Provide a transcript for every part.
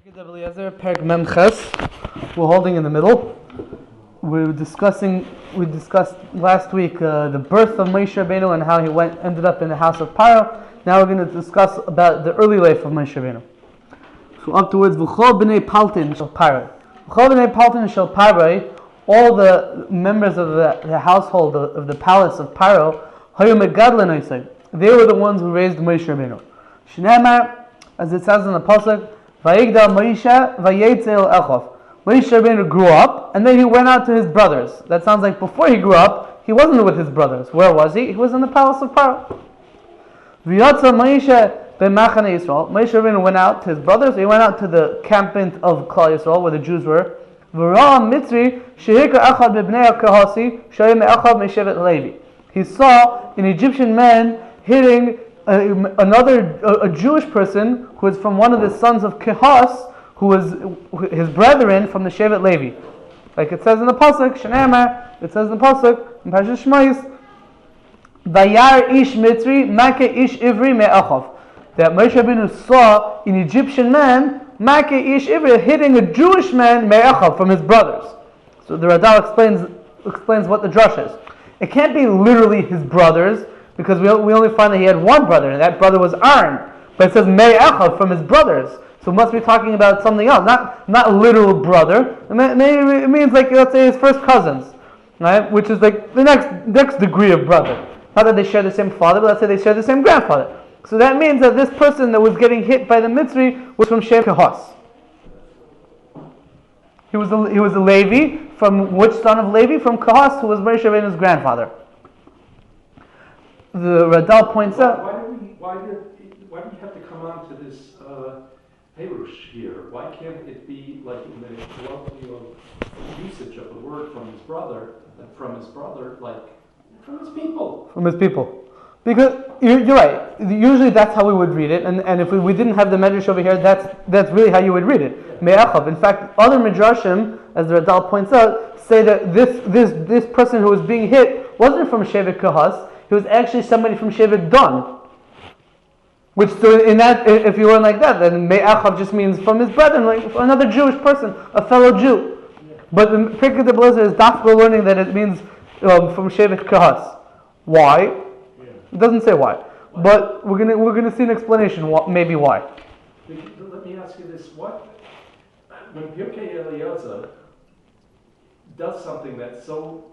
Perek Mem Ches. We're holding in the middle. We discussed last week the birth of Moshe Rabbeinu and how he ended up in the house of Pharaoh. Now we're going to discuss about the early life of Moshe Rabbeinu. So afterwards, V'chol b'nei Paltin shel Pharaoh. V'chol b'nei Paltin shel Pharaoh, all the members of the household of the palace of Pharaoh, hayu megadlen Eisav. They were the ones who raised Moshe Rabbeinu. Shneimar, as it says in the pasuk, Vayigdal Moshe vayetzel Echav. Moshe Rabbeinu grew up, and then he went out to his brothers. That sounds like before he grew up, he wasn't with his brothers. Where was he? He was in the palace of Pharaoh. V'yatza Moshe b'machane Yisrael. Moshe Rabbeinu went out to his brothers. He went out to the campment of Klal Yisrael, where the Jews were. V'ra Mitzri shehika echad b'bnei kahasi shoyim echad meshevet Levi. He saw an Egyptian man hitting a Jewish person who was from one of the sons of Kehas, who was his brethren from the Shevet Levi. Like it says in the pasuk, Shneimar, it says in the pasuk, in Parashat Shlomis, Vayar ish Mitzri, make ish Ivri me'achav. That Moshe Rabbeinu saw an Egyptian man, make ish Ivri, hitting a Jewish man me'achav from his brothers. So the Radal explains what the drush is. It can't be literally his brothers, because we only find that he had one brother, and that brother was Aaron. But it says me'achav from his brothers. So it must be talking about something else, not literal brother. Maybe it means like, let's say, his first cousins, right? Which is like the next degree of brother. Not that they share the same father, but let's say they share the same grandfather. So that means that this person that was getting hit by the Mitzri was from Shevet Kehas. He was a Levi. From which son of Levi? From Kehas, who was Moshe Rabbeinu's grandfather. The Radal points out. Why do you have to come on to this Perush here? Why can't it be like in the colloquial usage of the word from his brother, like from his people? From his people. Because you're right. Usually that's how we would read it, and if we didn't have the medrash over here, that's really how you would read it. Me'achav. In fact, other midrashim, as the Radal points out, say that this person who was being hit wasn't from Shevet Kehas. He was actually somebody from Shevet Dan. Which, so in that, if you learn like that, then Me'achav just means from his brethren, like another Jewish person, a fellow Jew. But the Pirkei de Blazer is dafka learning that it means from Shevet Kehas. Why? It doesn't say why. But we're gonna see an explanation. Maybe why. Let me ask you this: when Pirkei Eliezer does something that's so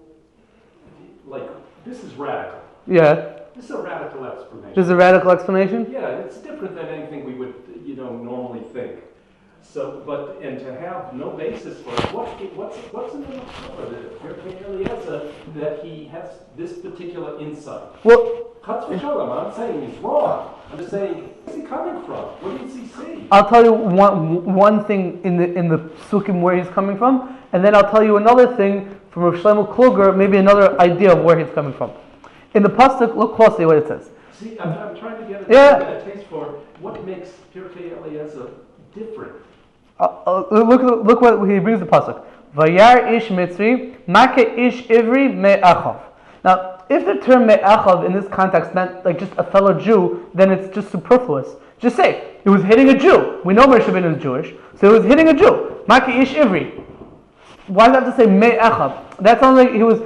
like this is radical. Yeah. This is a radical explanation. This is a radical explanation? Yeah, it's different than anything we would, normally think. So, and to have no basis for it, what's in the Pirkei Eliezer that he has this particular insight? Well, I'm not saying he's wrong. I'm just saying, where's he coming from? What does he see? I'll tell you one thing in the psukim where he's coming from, and then I'll tell you another thing from Rav Shlomo Kluger, maybe another idea of where he's coming from. In the pasuk, look closely what it says. See, I'm trying to get a taste for what makes Pirkei Eliezer different. Look what he brings the pasuk. Vayar ish Mitzri, make ish Ivri me'achav. Now, if the term me'achav in this context meant like just a fellow Jew, then it's just superfluous. Just say, he was hitting a Jew. We know Moshe Rabbeinu is Jewish, so he was hitting a Jew. Make ish Ivri. Why does it have to say me'achav? That sounds like he was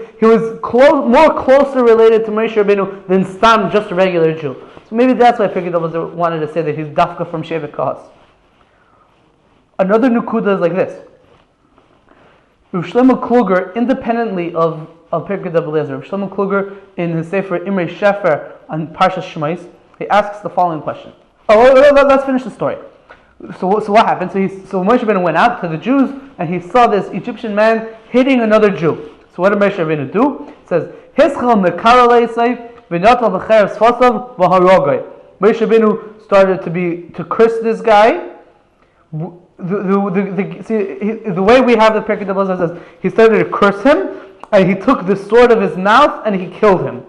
more closer related to Moshe Rabbeinu than Stam, just a regular Jew. So maybe that's why Pirkei de Blazer wanted to say that he's dafka from Shevet Kehas. Another nukuda is like this. Rav Shlomo Kluger, independently of Pirkei de Blazer, Rav Shlomo Kluger in his Sefer Imrei Shefer on Parshas Shlomis, he asks the following question. Let's finish the story. So what happened? So Moshe Rabbeinu went out to the Jews, and he saw this Egyptian man hitting another Jew. So what did Moshe Rabbeinu do? It says, Hischel mekara leisei v'natal b'cherev sfasav v'harogay. Moshe Rabbeinu started to curse this guy. The way we have the Pirkei de Blazer says, he started to curse him, and he took the sword of his mouth and he killed him.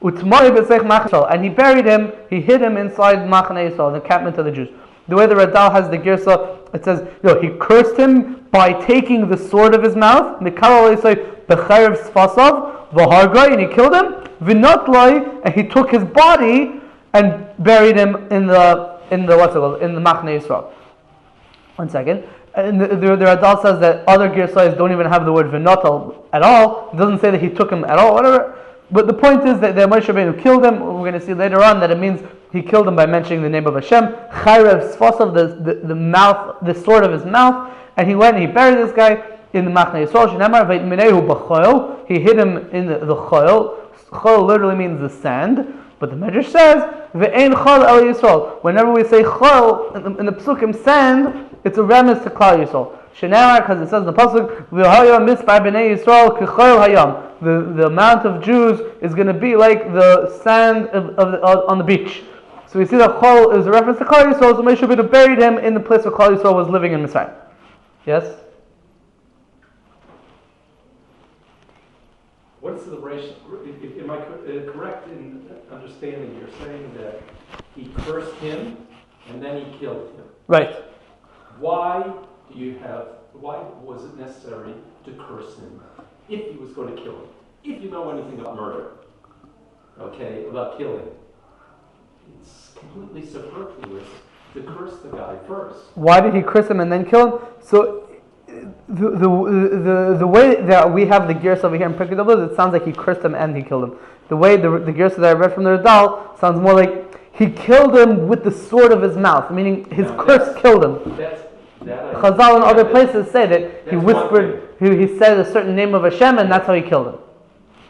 And he buried him, he hid him inside Machane Yisrael, the encampment of the Jews. The way the Radal has the girsa, it says, he cursed him by taking the sword of his mouth, and he killed him, and he took his body and buried him in the Machane Yisrael. One second. And the Radal says that other Girsayos don't even have the word v'notal at all. It doesn't say that he took him at all, whatever. But the point is that Moshe Rabbeinu killed him. We're going to see later on that it means he killed him by mentioning the name of Hashem. Chayrev Sfosav, the mouth, the sword of his mouth. And he went and he buried this guy in the Machne Yisrael. Shenamar v'itminehu b'choil. He hid him in the choil. Choil literally means the sand. But the Medrash says, v'ein chol el Yisrael. Whenever we say chol, in the Psukim, sand, it's a remnant to Klal Yisrael. Shenamar, because it says in the Pasuk, v'haya mispar b'nei Yisrael k'choil hayam. The amount of Jews is going to be like the sand on the beach. So we see that chol is a reference to Klal Yisrael, so Moshe Rabbeinu buried him in the place where Klal Yisrael was living in Mitzrayim. Yes? What's the ratio? Am I correct in understanding you're saying that he cursed him and then he killed him? Right. Why was it necessary to curse him if he was going to kill him? If you know anything about murder, okay, about killing, it's completely superfluous to curse the guy first. Why did he curse him and then kill him? So the way that we have the gears over here in Pirkei Avos, it sounds like he cursed him and he killed him. The way the gears that I read from the Radal sounds more like he killed him with the sword of his mouth, meaning his curse killed him. Chazal and other places say that he whispered, he said a certain name of Hashem, and that's how he killed him.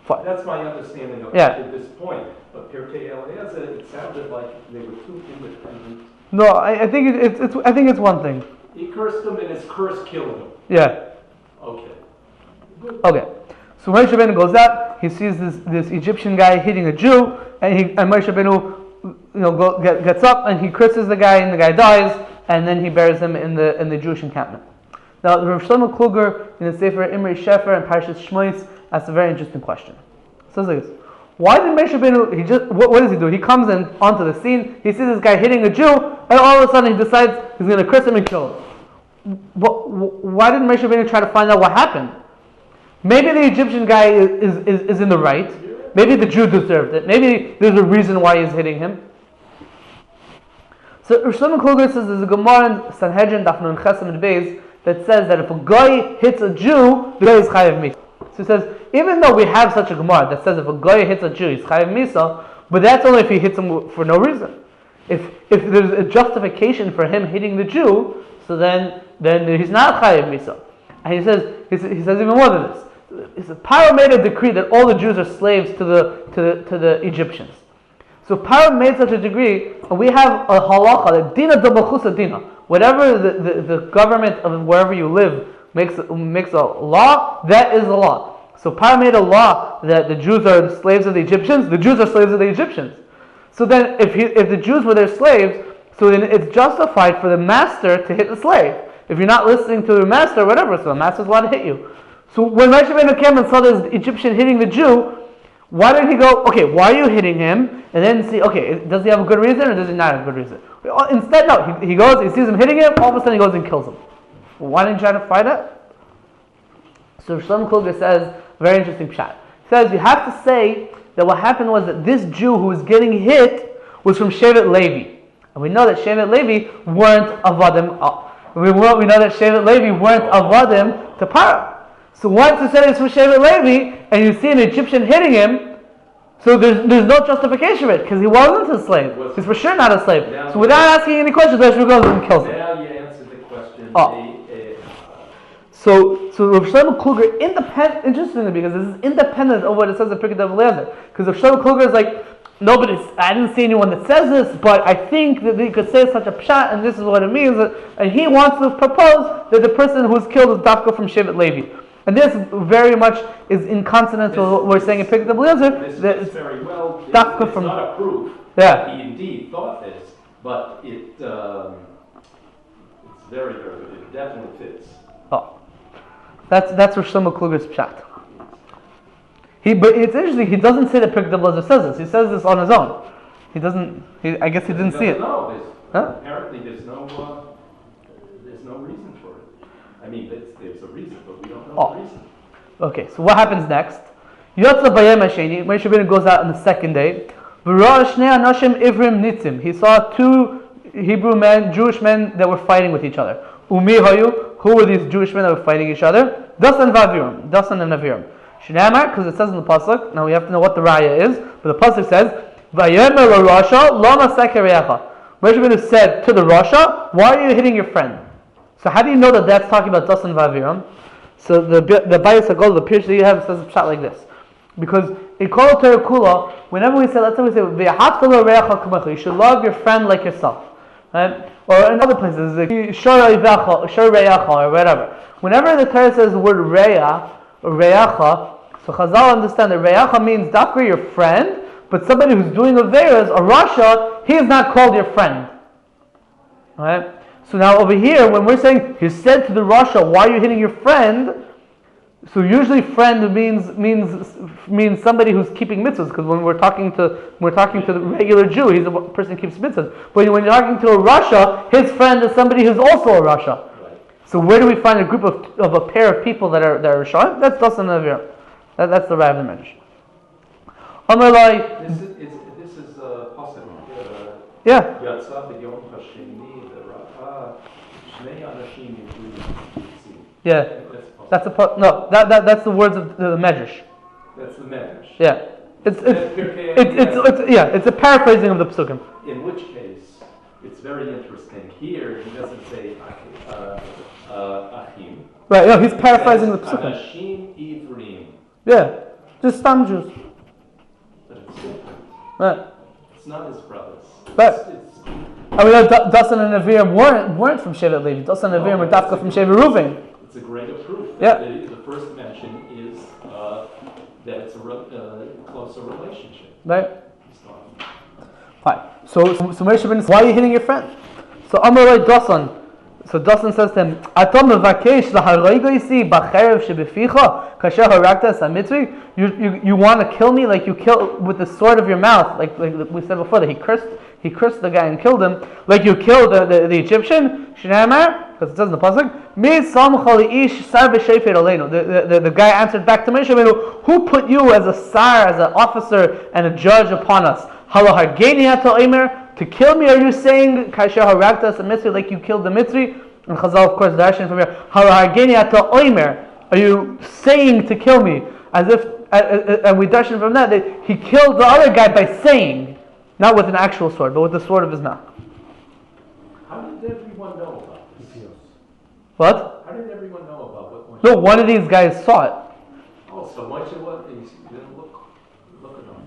Fine. That's my understanding of it at this point. But Pirkei Eliezer, it sounded like they were two independent. No, I think it's one thing. He cursed him, and his curse killed him. Yeah. Okay. Good. Okay. So Moshe Rabbeinu goes out. He sees this Egyptian guy hitting a Jew, and Moshe Rabbeinu, gets up and he curses the guy, and the guy dies, and then he buries him in the Jewish encampment. Now, the Rav Shlomo Kluger in the Sefer Imrei Shefer and Parshas Shlomis asks a very interesting question. It says like this: why did Moshe Rabbeinu? What does he do? He comes in onto the scene. He sees this guy hitting a Jew, and all of a sudden he decides he's going to curse him and kill him. Why did Moshe Rabbeinu try to find out what happened? Maybe the Egyptian guy is in the right. Maybe the Jew deserved it. Maybe there's a reason why he's hitting him. So Rav Shlomo Kluger says there's a Gemara in Sanhedrin Daf Nun Ches Amud Beis that says that if a guy hits a Jew, the guy is chayav misa. So he says, even though we have such a Gemara that says if a guy hits a Jew, he's chayav misa, but that's only if he hits him for no reason. If there's a justification for him hitting the Jew, so then he's not chayav misa. And he says even more than this. He says, Pharaoh made a decree that all the Jews are slaves to the Egyptians. So Pharaoh made such a decree, and we have a halacha, that dina de malchusa dina. Whatever the government of wherever you live makes a law, that is the law. So Pharaoh made a law that the Jews are the slaves of the Egyptians. The Jews are slaves of the Egyptians. So then, if the Jews were their slaves, so then it's justified for the master to hit the slave. If you're not listening to the master, or whatever, so the master's allowed to hit you. So when Moshe Rabbeinu came and saw this Egyptian hitting the Jew, why did he go, okay, why are you hitting him? And then see, okay, does he have a good reason or does he not have a good reason? Instead, no, he goes, he sees him hitting him, all of a sudden he goes and kills him. Why didn't you try to fight it? So Shlomo Kluger says, very interesting pshat. He says, you have to say that what happened was that this Jew who was getting hit was from Shevet Levi. And we know that Shevet Levi weren't avadim. We know that Shevet Levi weren't avadim to Pharaoh. So once you said it's from Shevet Levi, and you see an Egyptian hitting him, so there's no justification for it, because he wasn't a slave. He's for sure not a slave. So without asking any questions, Moshe goes and kills him. Now you answered the question. So Rav Shlomo Kluger, interestingly, because this is independent of what it says in Pirkei Avos, because Rav Shlomo Kluger is like, I didn't see anyone that says this, but I think that they could say such a pshat, and this is what it means, and he wants to propose that the person who's killed is dafka from Shevet Levi. And this very much is in consonance with what we're saying in Pirkei Avos. This is very well. It's not a proof that he indeed thought this, but it's very, very good. It definitely fits. Oh, that's Rav Shlomo Kluger's pshat. But it's interesting. He doesn't say that Pirkei Avos says this. He says this on his own. He doesn't. I guess he didn't see it. No, apparently there's no reason for it. I mean, there's a reason, but we don't know the reason. Okay, so what happens next? Yotza bayem hasheni. Moshe Rabbeinu goes out on the second day. V'ra shnei anashim ivrim nitzim. He saw two Hebrew men, Jewish men that were fighting with each other. Umi hayu, who were these Jewish men that were fighting each other? Dasan v'Aviram, Dasan and Aviram. Shnamar, because it says in the pasuk. Now we have to know what the raya is, but the pasuk says, "Vayomer l'Rasha lo masek re'echa." Moshe Rabbeinu said to the Rasha, "Why are you hitting your friend?" So how do you know that that's talking about Dasan v'Aviram? So the Bayis Hagol, the Pirush that you have, says a shot like this. Because in Kol Torah Kula, whenever we say, let's say we say, "V'yahavta l're'echa kamecha," you should love your friend like yourself. Right? Or in other places, like "Shor re'echa" or whatever. Whenever the Torah says the word re'ah or re'echa, so Chazal understand that re'echa means dafka your friend, but somebody who's doing averas, a Rasha, he is not called your friend. Right? So now over here, when we're saying he said to the Rasha, "Why are you hitting your friend?" So usually, friend means somebody who's keeping mitzvahs. Because when we're talking to the regular Jew, he's a person who keeps mitzvahs. But when you're talking to a Rasha, his friend is somebody who's also a Rasha. Right. So where do we find a group of a pair of people that are Rasha? That's Dasan and Aviram. That's the Rav and Medrash. This is possible. Yeah. Yeah. That's that's the words of the Medrash. That's the Medrash. Yeah. It's a paraphrasing of the Psukim. In which case, it's very interesting. Here, he doesn't say Achim. Right, no, he's paraphrasing the Psukim. Anashim Ivrim. Yeah, just some Jews. But it's different. Right. It's not his brothers. Right. And we know Dasan and Aviram weren't from Shevet Levi. Dasan and Aviram were Dafka from Shevet Reuven. It's a greater proof. Yeah. The first mention is that it's a closer relationship. Right. Fine. So Moshe Rabbeinu says, "Why are you hitting your friend?" So Amalei Dasan. So Dasan says to him, "Atam mevakesh laharoigoisi b'cherev shebeficha kasher harakta samitri." You want to kill me like you kill with the sword of your mouth, like we said before that he cursed the guy and killed him, like you killed the Egyptian. Shnamar, because it says in the pasuk, "Mi samcha li'ish sar v'shefet aleinu." The guy answered back to Moshe Rabbeinu, "Who put you as a sar, as an officer and a judge upon us? Halahargeni ato omer." To kill me, are you saying kasher haragta mitzri like you killed the mitzri? And Chazal, of course, darshan from here. Halahargeni ato omer. Are you saying to kill me? As if, and we darshan from that he killed the other guy by saying, not with an actual sword, but with the sword of his mouth. How did everyone know about this? What? How did everyone know about what Moshe? No, one of these guys saw it. Oh, so Moshe didn't look at them.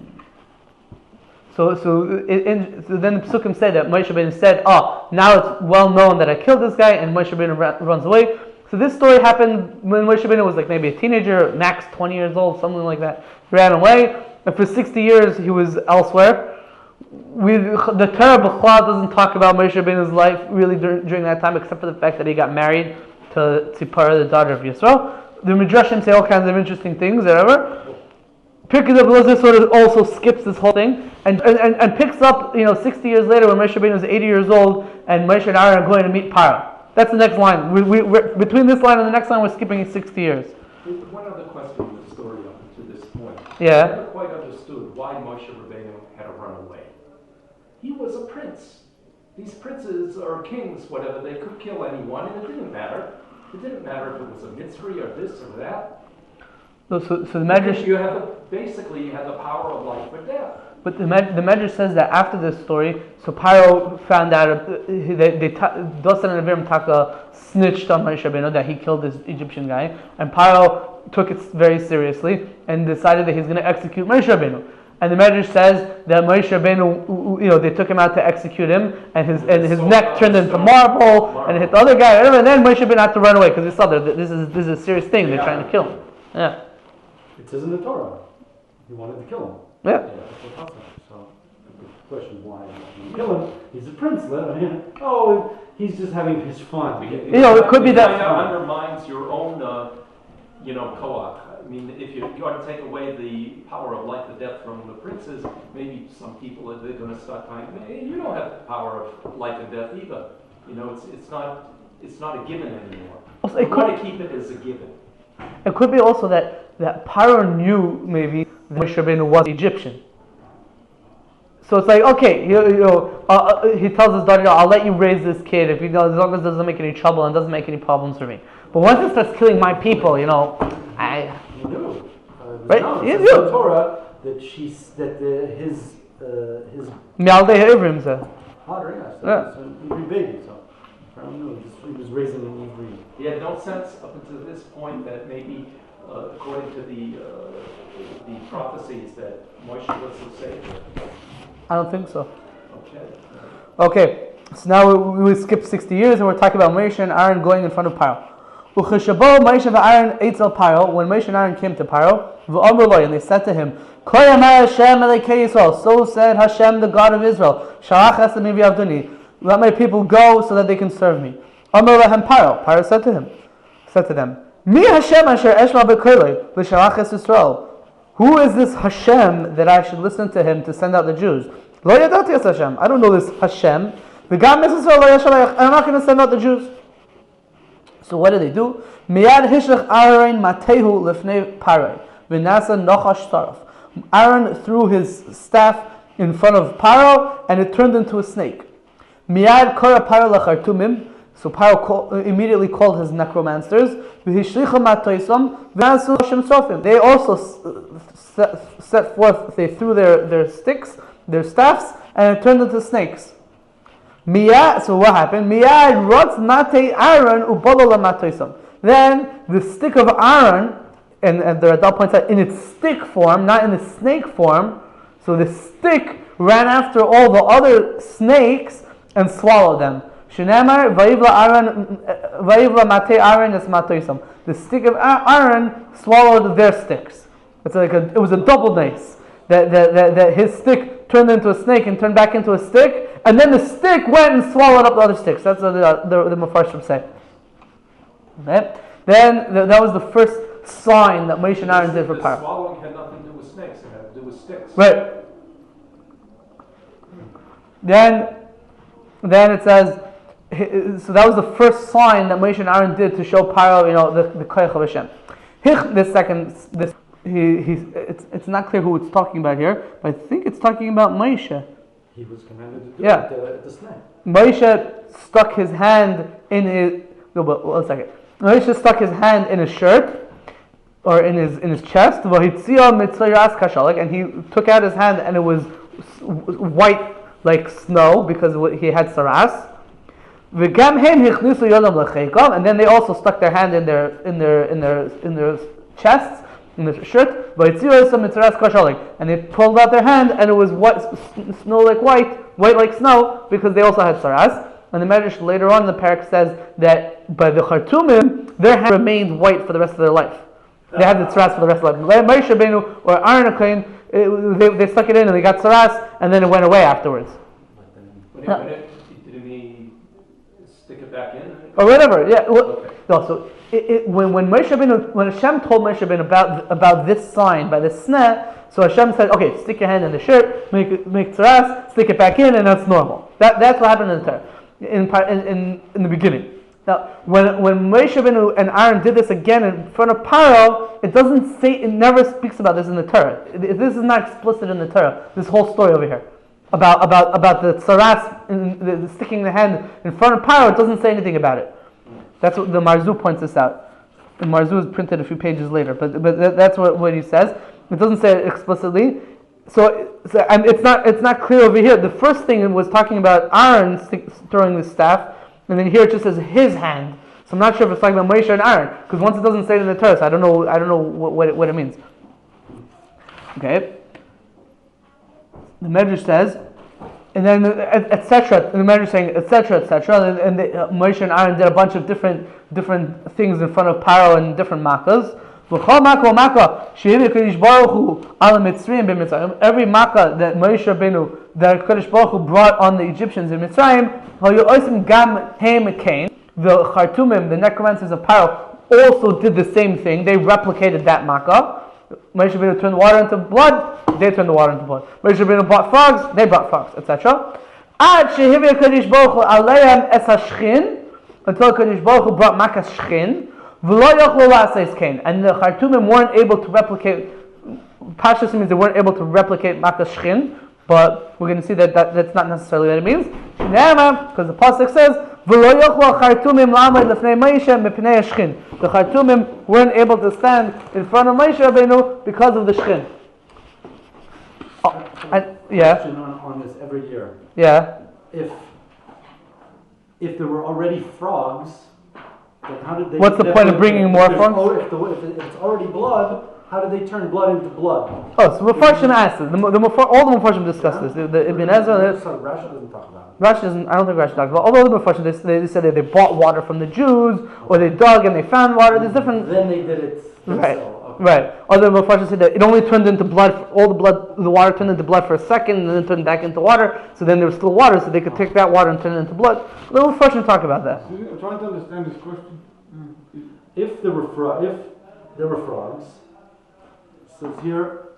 So then the Psukim say that Moshe Rabbeinu said, now it's well known that I killed this guy, and Moshe Rabbeinu runs away. So this story happened when Moshe Rabbeinu was like maybe a teenager, max 20 years old, something like that. He ran away, and for 60 years he was elsewhere. The Torah B'chlal doesn't talk about Moshe Rabbeinu's life really during that time, except for the fact that he got married to Tzipora, the daughter of Yisrael. The Midrashim say all kinds of interesting things, whatever. Pirkei Avos sort of also skips this whole thing and picks up, 60 years later when Moshe Rabbeinu was 80 years old and Moshe and Aaron are going to meet Pharaoh. That's the next line. We're between this line and the next line, we're skipping 60 years. One other question in the story up to this point. Yeah. I never quite understood why Moshe Rabbeinu had to run away. He was a prince. These princes or kings, whatever, they could kill anyone, and it didn't matter. It didn't matter if it was a mitzri or this or that. So the Medrash, you have the power of life or death. But the Medrash says that after this story, so Pharaoh found out Dasan and Aviram Taka snitched on Moshe Rabbeinu that he killed this Egyptian guy, and Pharaoh took it very seriously and decided that he's going to execute Moshe Rabbeinu. And the Medrash says that Moshe Rabbeinu, they took him out to execute him, and his neck turned into marble, and hit the other guy, and then Moshe Rabbeinu had to run away because he saw that this is a serious thing. They're trying to kill him. Yeah. It says in the Torah, he wanted to kill him. Yeah. So the question is why did he kill him? He's a prince. He's just having his fun. It could be that undermines your own, koach. I mean, if you want to take away the power of life and death from the princes, maybe some people they're going to start saying, "Hey, you don't have the power of life and death either." It's not a given anymore. Also, you want to keep it as a given. It could be also that Pharaoh knew maybe that Moshe Rabbeinu was Egyptian. So it's like, okay, he tells his daughter, I'll let you raise this kid if as long as it doesn't make any trouble and doesn't make any problems for me. But once it starts killing my people, He knew. Right? No, He it says knew. in the Torah that his Me'aldei ha'ivrim said. father, yes, Yeah. was an Ivri baby. So I don't know. He was raising an Ivri. He had no sense up until this point that maybe, according to the prophecies, that Moshe was the Savior. I don't think so. Okay. So now we skip 60 years and we're talking about Moshe and Aaron going in front of Pharaoh. Ucheshabo Moshe v'Aaron Exile Pharaoh. When Moshe and Aaron came to Pharaoh, v'amru lo, and they said to him, Ko yamar Hashem Elokei Yisrael. So said Hashem, the God of Israel. Shalach esem v'yavduni. Let my people go so that they can serve me. Amru lahem Pharaoh. Pharaoh said to them, Mi Hashem asher eshma b'kolei v'shalach es Yisrael. Who is this Hashem that I should listen to him to send out the Jews? Lo yadati es Hashem. I don't know this Hashem. V'gam es Yisrael lo yashalach. I'm not going to send out the Jews. So what do? Miyad hishlach Aaron matehu lifnei Paroi v'nasa nochash saraf. Aaron threw his staff in front of Pharaoh and it turned into a snake. Miyad kora Pharaoh lachartumim. So Pharaoh immediately called his necromancers. V'hishlicha matoisom v'nasu shem sofim. They also set forth. They threw their sticks, their staffs, and it turned into snakes. Miyad, so what happened? Miyad rotz matei Aaron ubolo lamatoisom. Then the stick of Aaron, and the Radal points out, in its stick form, not in the snake form. So the stick ran after all the other snakes and swallowed them. Shenemar vayivla matei Aaron es matoisom. The stick of Aaron swallowed their sticks. It was a double nice. That his stick turned into a snake and turned back into a stick, and then the stick went and swallowed up the other sticks. That's what the Mefarshim say. Okay? Then that was the first sign that Moshe and Aaron did for Pharaoh. Swallowing had nothing to do with snakes; it had to do with sticks. Right. Then it says, so that was the first sign that Moshe and Aaron did to show Pharaoh, the koyach of Hashem. It's not clear who it's talking about here, but I think it's talking about Moshe. He was commanded to do Yeah. the snake. Moshe stuck his hand in his. No, but 1 second. Moshe stuck his hand in his shirt or in his chest. And he took out his hand, and it was white like snow because he had saras. And then they also stuck their hand in their chests, in their shirt, and they pulled out their hand, and it was snow like white like snow, because they also had saras. And the Medrash later on in the parak says that by the Chartumim, their hand remained white for the rest of their life. They had the saras for the rest of their life. Moshe Rabbeinu or Aaron HaKohen, they stuck it in and they got saras, and then it went away afterwards. Didn't he stick it back in? Or whatever, yeah. Okay. No, so when Moshe Rabbeinu, when Hashem told Moshe Rabbeinu about this sign by the sneh, so Hashem said, okay, stick your hand in the shirt, make tzaras, stick it back in, and that's normal. That's what happened in the Torah, in the beginning. Now, when Moshe Rabbeinu and Aaron did this again in front of Pharaoh, it never speaks about this in the Torah. This is not explicit in the Torah. This whole story over here about the tzaras, the sticking the hand in front of Pharaoh, it doesn't say anything about it. That's what the Marzu points this out. The Marzu is printed a few pages later, but that's what he says. It doesn't say it explicitly. So and it's not clear over here. The first thing was talking about Aaron throwing the staff, and then here it just says his hand. So I'm not sure if it's talking about Moshe and Aaron, because once it doesn't say it in the Torah, so I don't know what it means. Okay. The Medrash says, and then etc. The Medrash saying etc. And Moshe and Aaron did a bunch of different things in front of Pharaoh and different makkahs. Every makkah that Moshe Rabbeinu, that Kadosh Baruch Hu brought on the Egyptians in Mitzrayim, the Chartumim, the necromancers of Pharaoh, also did the same thing. They replicated that makkah. Moshe Rabbeinu turned water into blood, they turned the water into blood. Moshe Rabbeinu brought frogs, they brought frogs, etc. Until Kadosh Baruch Hu brought makkah shchin, and the Chartumim weren't able to replicate. Pashas means they weren't able to replicate makkah shchin. But we're going to see that's not necessarily what it means. Because the pasuk says, "V'lo yochlu chartumim la'amad lefnei Moshe mipnei hashchin." The chartumim weren't able to stand in front of Moshe Rabbeinu because of the shchin. Question on this every year. Yeah. If there were already frogs, then how did they? What's the point of bringing more frogs? If it's already blood, how did they turn blood into blood? Oh, so Mepharshim asked this. All the Mepharshim discussed this. The Ibn Ezra. Rashi doesn't talk about it. Rashi doesn't. I don't think Rashi talks about it. Although the Mepharshim they said that they bought water from the Jews, or they dug and they found water. There's different. Then they did it. Right. Right. Other Mepharshim said that it only turned into blood. All the water turned into blood for a second, and then turned back into water. So then there was still water, so they could take that water and turn it into blood. The Mepharshim talk about that. I'm trying to understand this question. If there were frogs, it says here,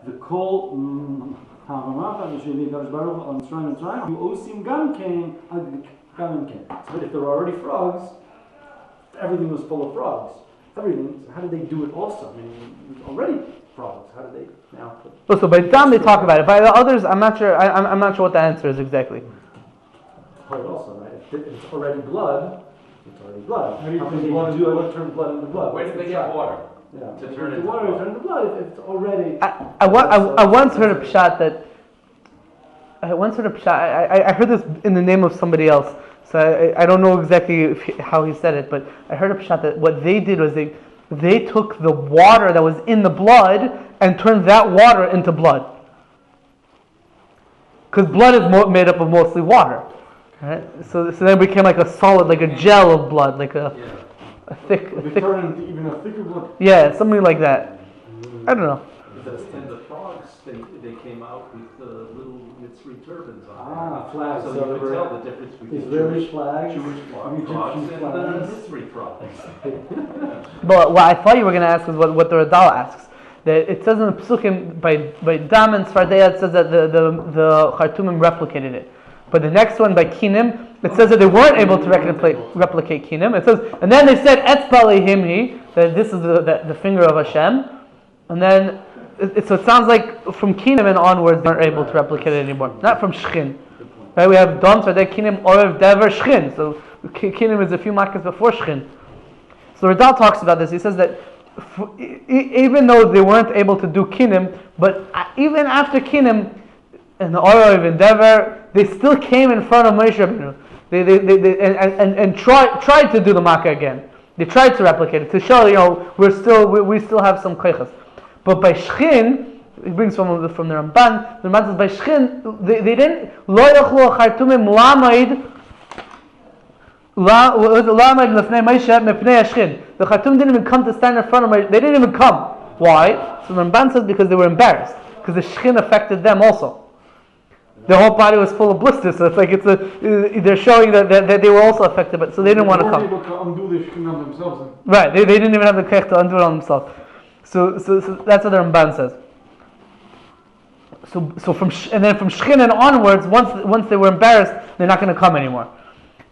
the kol ha'amach v'sheli Kadosh Baruch Hu on Mitzrayim you osim gam ken. So if there were already frogs, everything was full of frogs. Everything. So how did they do it also? I mean, it was already frogs. How did they now put? So by Dam they talk about it. By the others, I'm not sure. I'm not sure what the answer is exactly. Part also, right? If it's already blood, it's already blood. How do you How turn can blood they into do blood? it? Turn blood into blood. Where did they get water? Yeah. To turn the into water blood. turn into blood if it's already. I once heard a pshat that. I heard this in the name of somebody else. So I don't know exactly how he said it, but I heard a pshat that what they did was they took the water that was in the blood and turned that water into blood. Because blood is made up of mostly water. Right? So then it became like a solid, like a gel of blood, like a thick. They turn into even a thicker blood. Yeah, something like that. I don't know. And the frogs, they came out with little Mitzri turbans on Flags. So you could tell the difference between Israeli flags, Jewish frogs Egyptian and flags. Mitzri frogs. But what I thought you were going to ask is what the Radal asks. That it says in the Pesukim by Dam and Sfardeya, it says that the Chartumim replicated it. But the next one by Kinim, it says that they weren't able to replicate Kinim. It says, and then they said Etzba Lehimhi, that this is the finger of Hashem, and then so it sounds like from Kinim and onwards they aren't able to replicate it anymore. Not from Shchin. Right? We have Dam Sfardeya Kinim oyev Dever Shchin. So Kinim is a few makas before Shchin. So Radal talks about this. He says that even though they weren't able to do Kinim, but even after Kinim and the oyev and Dever, they still came in front of Moshe Rabbeinu. They tried to do the Makkah again. They tried to replicate it to show we still have some koichas. But by Shchin, he brings from the Ramban. The Ramban says by Shchin they didn't lo yachlu chartumim lamaid lefnei Moshe mipnei Shchin. The Chartum didn't even come to stand in front of Moshe. They didn't even come. Why? So the Ramban says because they were embarrassed because the Shchin affected them also. Their whole body was full of blisters, so it's like they're showing that they were also affected, but so they didn't want to come. They weren't able to undo the shkin on themselves. Right, they didn't even have the kech to undo it on themselves. So that's what the Ramban says. So from Shchin and onwards, once they were embarrassed, they're not going to come anymore.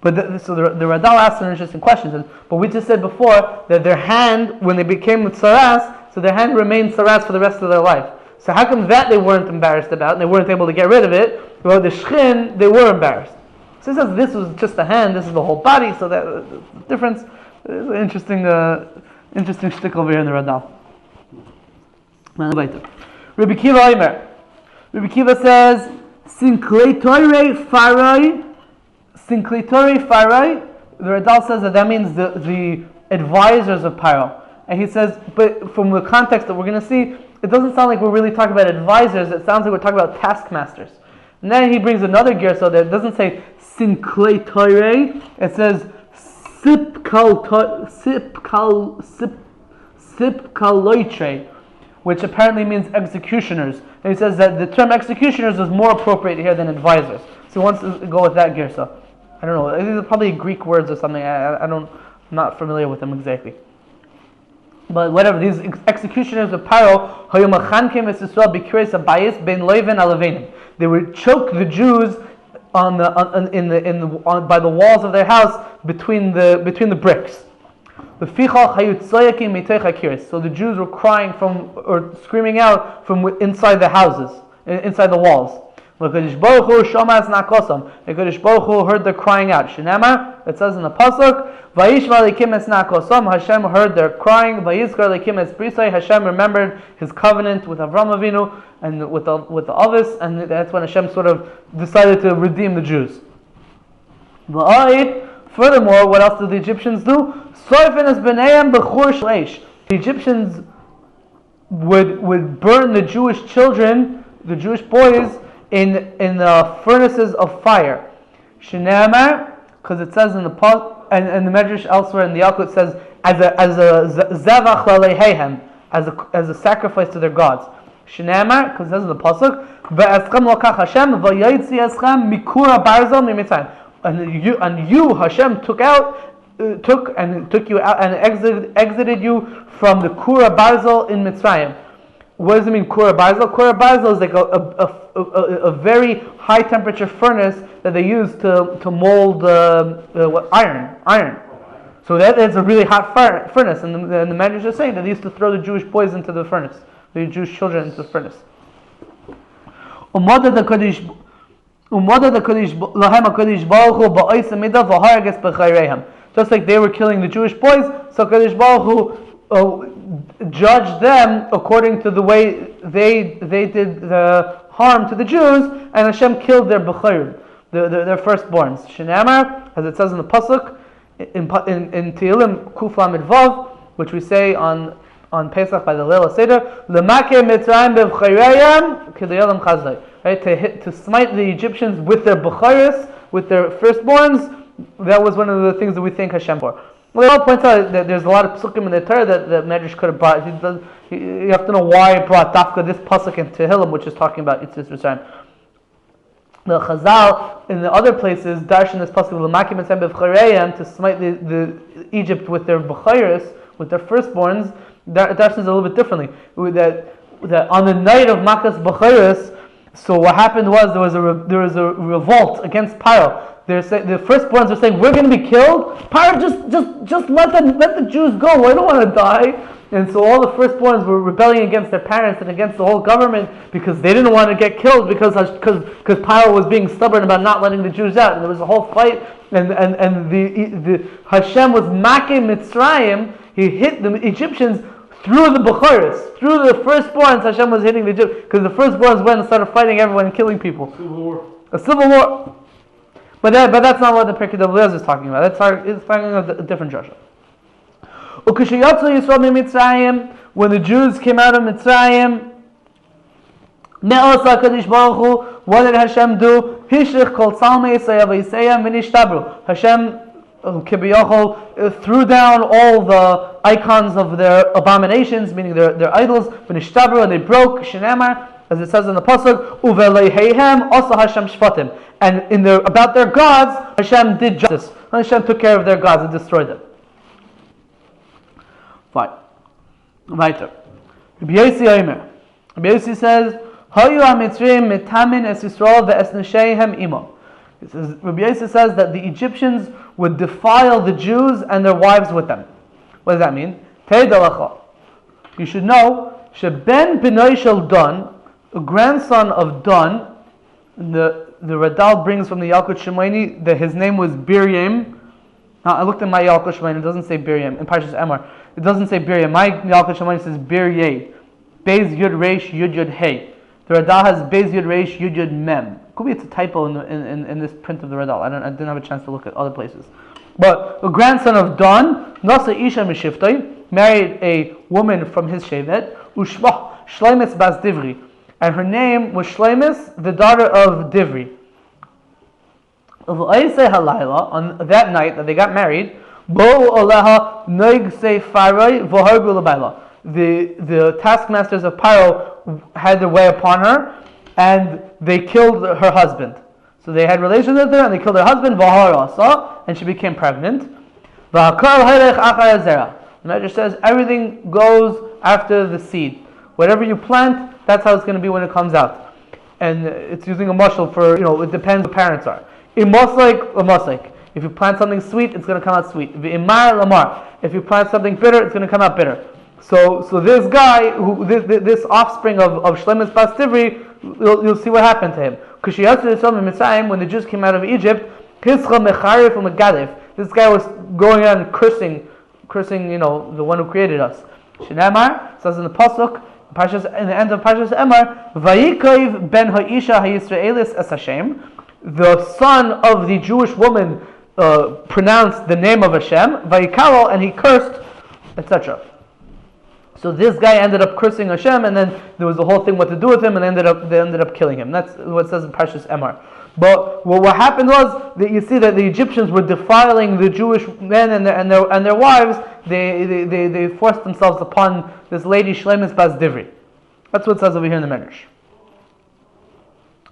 But the Radal asked an interesting question. Says, but we just said before that their hand, when they became tzaras, so their hand remained tzaras for the rest of their life. So how come that they weren't embarrassed about and they weren't able to get rid of it? Well, the Shchin, they were embarrassed. So he says this was just the hand, this is the whole body, so that the difference is an interesting shtick over here in the Radal. Rabbi Kiva Omer. Rabbi Kiva says, Sinkleitori Farai. The Radal says that means the advisors of Pharaoh. And he says, but from the context that we're going to see, it doesn't sound like we're really talking about advisors, it sounds like we're talking about taskmasters. And then he brings another gear so that it doesn't say Sinklei Toreh, it says Sipkaloitre, which apparently means executioners. And he says that the term executioners is more appropriate here than advisors. So he wants to go with that gear so. I don't know, these are probably Greek words or something, I'm not familiar with them exactly. But whatever, these executioners of Pharaoh, they would choke the Jews by the walls of their house between the bricks. So the Jews were crying or screaming out from inside the houses. inside the walls. HaKadosh Baruch Hu shomas nakosam. HaKadosh Baruch Hu heard their crying out. Shenamar, it says in the pasuk, Vayishma Elokim es nakosam. Hashem heard their crying. Vayizkar Elokim es brisai. Hashem remembered His covenant with Avram Avinu and with the Avis, and that's when Hashem sort of decided to redeem the Jews. Furthermore, what else did the Egyptians do? The Egyptians would burn the Jewish children, the Jewish boys, in furnaces of fire. Shenamar, because it says in the and the Medrash elsewhere in the Yalkut says as a zevach aleichem, as a sacrifice to their gods. Shenamar, because it says in the pasuk, ve'eschem lokach Hashem v'yotzi eschem mikura barzel mimitzrayim. And you, Hashem, took you out and exited you from the Kura Barzel in Mitzrayim. What does it mean, Kura Barzel? Kura Barzel is like a very high temperature furnace that they use to mold iron. So that's a really hot furnace. And the Medrash is saying that they used to throw the Jewish boys into the furnace, the Jewish children into the furnace. Just like they were killing the Jewish boys, so HaKadosh Baruch Hu judged them according to the way they did the harm to the Jews, and Hashem killed their b'chayrim, their firstborns. Shenamar, as it says in the pasuk in Tehillim Kuf Lamed Vav, which we say on Pesach by the Leila Seder, L'makeh Mitzrayim b'chayreim k'dayalam chazlai. Right, to smite the Egyptians with their b'chayris, with their firstborns. That was one of the things that we thank Hashem for. Well, they all point out that there's a lot of psukim in the Torah that Medrash could have brought. You have to know why it brought dafka this pasuk in Tehillim, which is talking about Yitzis Mitzrayim. The Chazal in the other places darshan this pasuk l'makim etzem b'vchareim to smite the Egypt with their b'chayris, with their firstborns. Darshan is a little bit differently. That on the night of Makas b'chayris, so what happened was there was a revolt against Pharaoh. The firstborns are saying, we're going to be killed. Pharaoh, just let the Jews go. I don't want to die. And so all the firstborns were rebelling against their parents and against the whole government because they didn't want to get killed because Pharaoh was being stubborn about not letting the Jews out. And there was a whole fight. And the Hashem was making Mitzrayim. He hit the Egyptians through the Bukharis, through the firstborns. Hashem was hitting the Egyptians because the firstborns went and started fighting everyone and killing people. A civil war. But that's not what the Pirkei D'Avos is talking about. It's talking about a different drasha. When the Jews came out of Mitzrayim, what did Hashem do? Hashem threw down all the icons of their abominations, meaning their idols, and they broke. Shenamar, as it says in the pasuk, uveleihem also Hashem shvatim, and about their gods, Hashem did justice. Hashem took care of their gods and destroyed them. Fine. Weiter. Rabbi Yossi says, Hayu ha-Mitzrayim mitamin es Yisrael ve'es nesheihem imo. Rabbi Yossi says that the Egyptians would defile the Jews and their wives with them. What does that mean? Te'edalacha. You should know, sheben b'noi shel Dan, a grandson of Dan, the Radal brings from the Yalkut Shemaini that his name was Biryam. Now, I looked at my Yalkut Shemaini, it doesn't say Biryam. In Parshas Emor, it doesn't say Biryam. My Yalkut Shemaini says Biryay. Beis Yud Reish Yud Yud Hey. The Radal has Beis Yud Reish Yud Yud Mem. Could be it's a typo in this print of the Radal. I didn't have a chance to look at other places. But a grandson of Dan, Nasa Isha Mishiftai, married a woman from his shevet, Ushmah Shlomis Bas Divri. And her name was Shlomis, the daughter of Divri. On that night that they got married, the taskmasters of Pharaoh had their way upon her, and they killed her husband. So they had relations with her, and they killed her husband, and she became pregnant. The Medrash says everything goes after the seed. Whatever you plant, that's how it's going to be when it comes out. And it's using a mashal for, it depends what parents are. Imoslik. If you plant something sweet, it's going to come out sweet. If you plant something bitter, it's going to come out bitter. So this guy, this offspring of Shlomis Bas Divri, you'll see what happened to him. When the Jews came out of Egypt, this guy was going out and cursing, the one who created us. Shinamar says in the pasuk, in the end of Parshas Emor, Vayikov ben ha'isha ha'Yisraelis es Hashem. The son of the Jewish woman pronounced the name of Hashem, Vayikaro, and he cursed, etc. So this guy ended up cursing Hashem, and then there was the whole thing what to do with him, and they ended up killing him. That's what it says in Parshas Emor. But what happened was that you see that the Egyptians were defiling the Jewish men and their wives. They forced themselves upon this lady Shlomis bas Divri. That's what it says over here in the Medrash.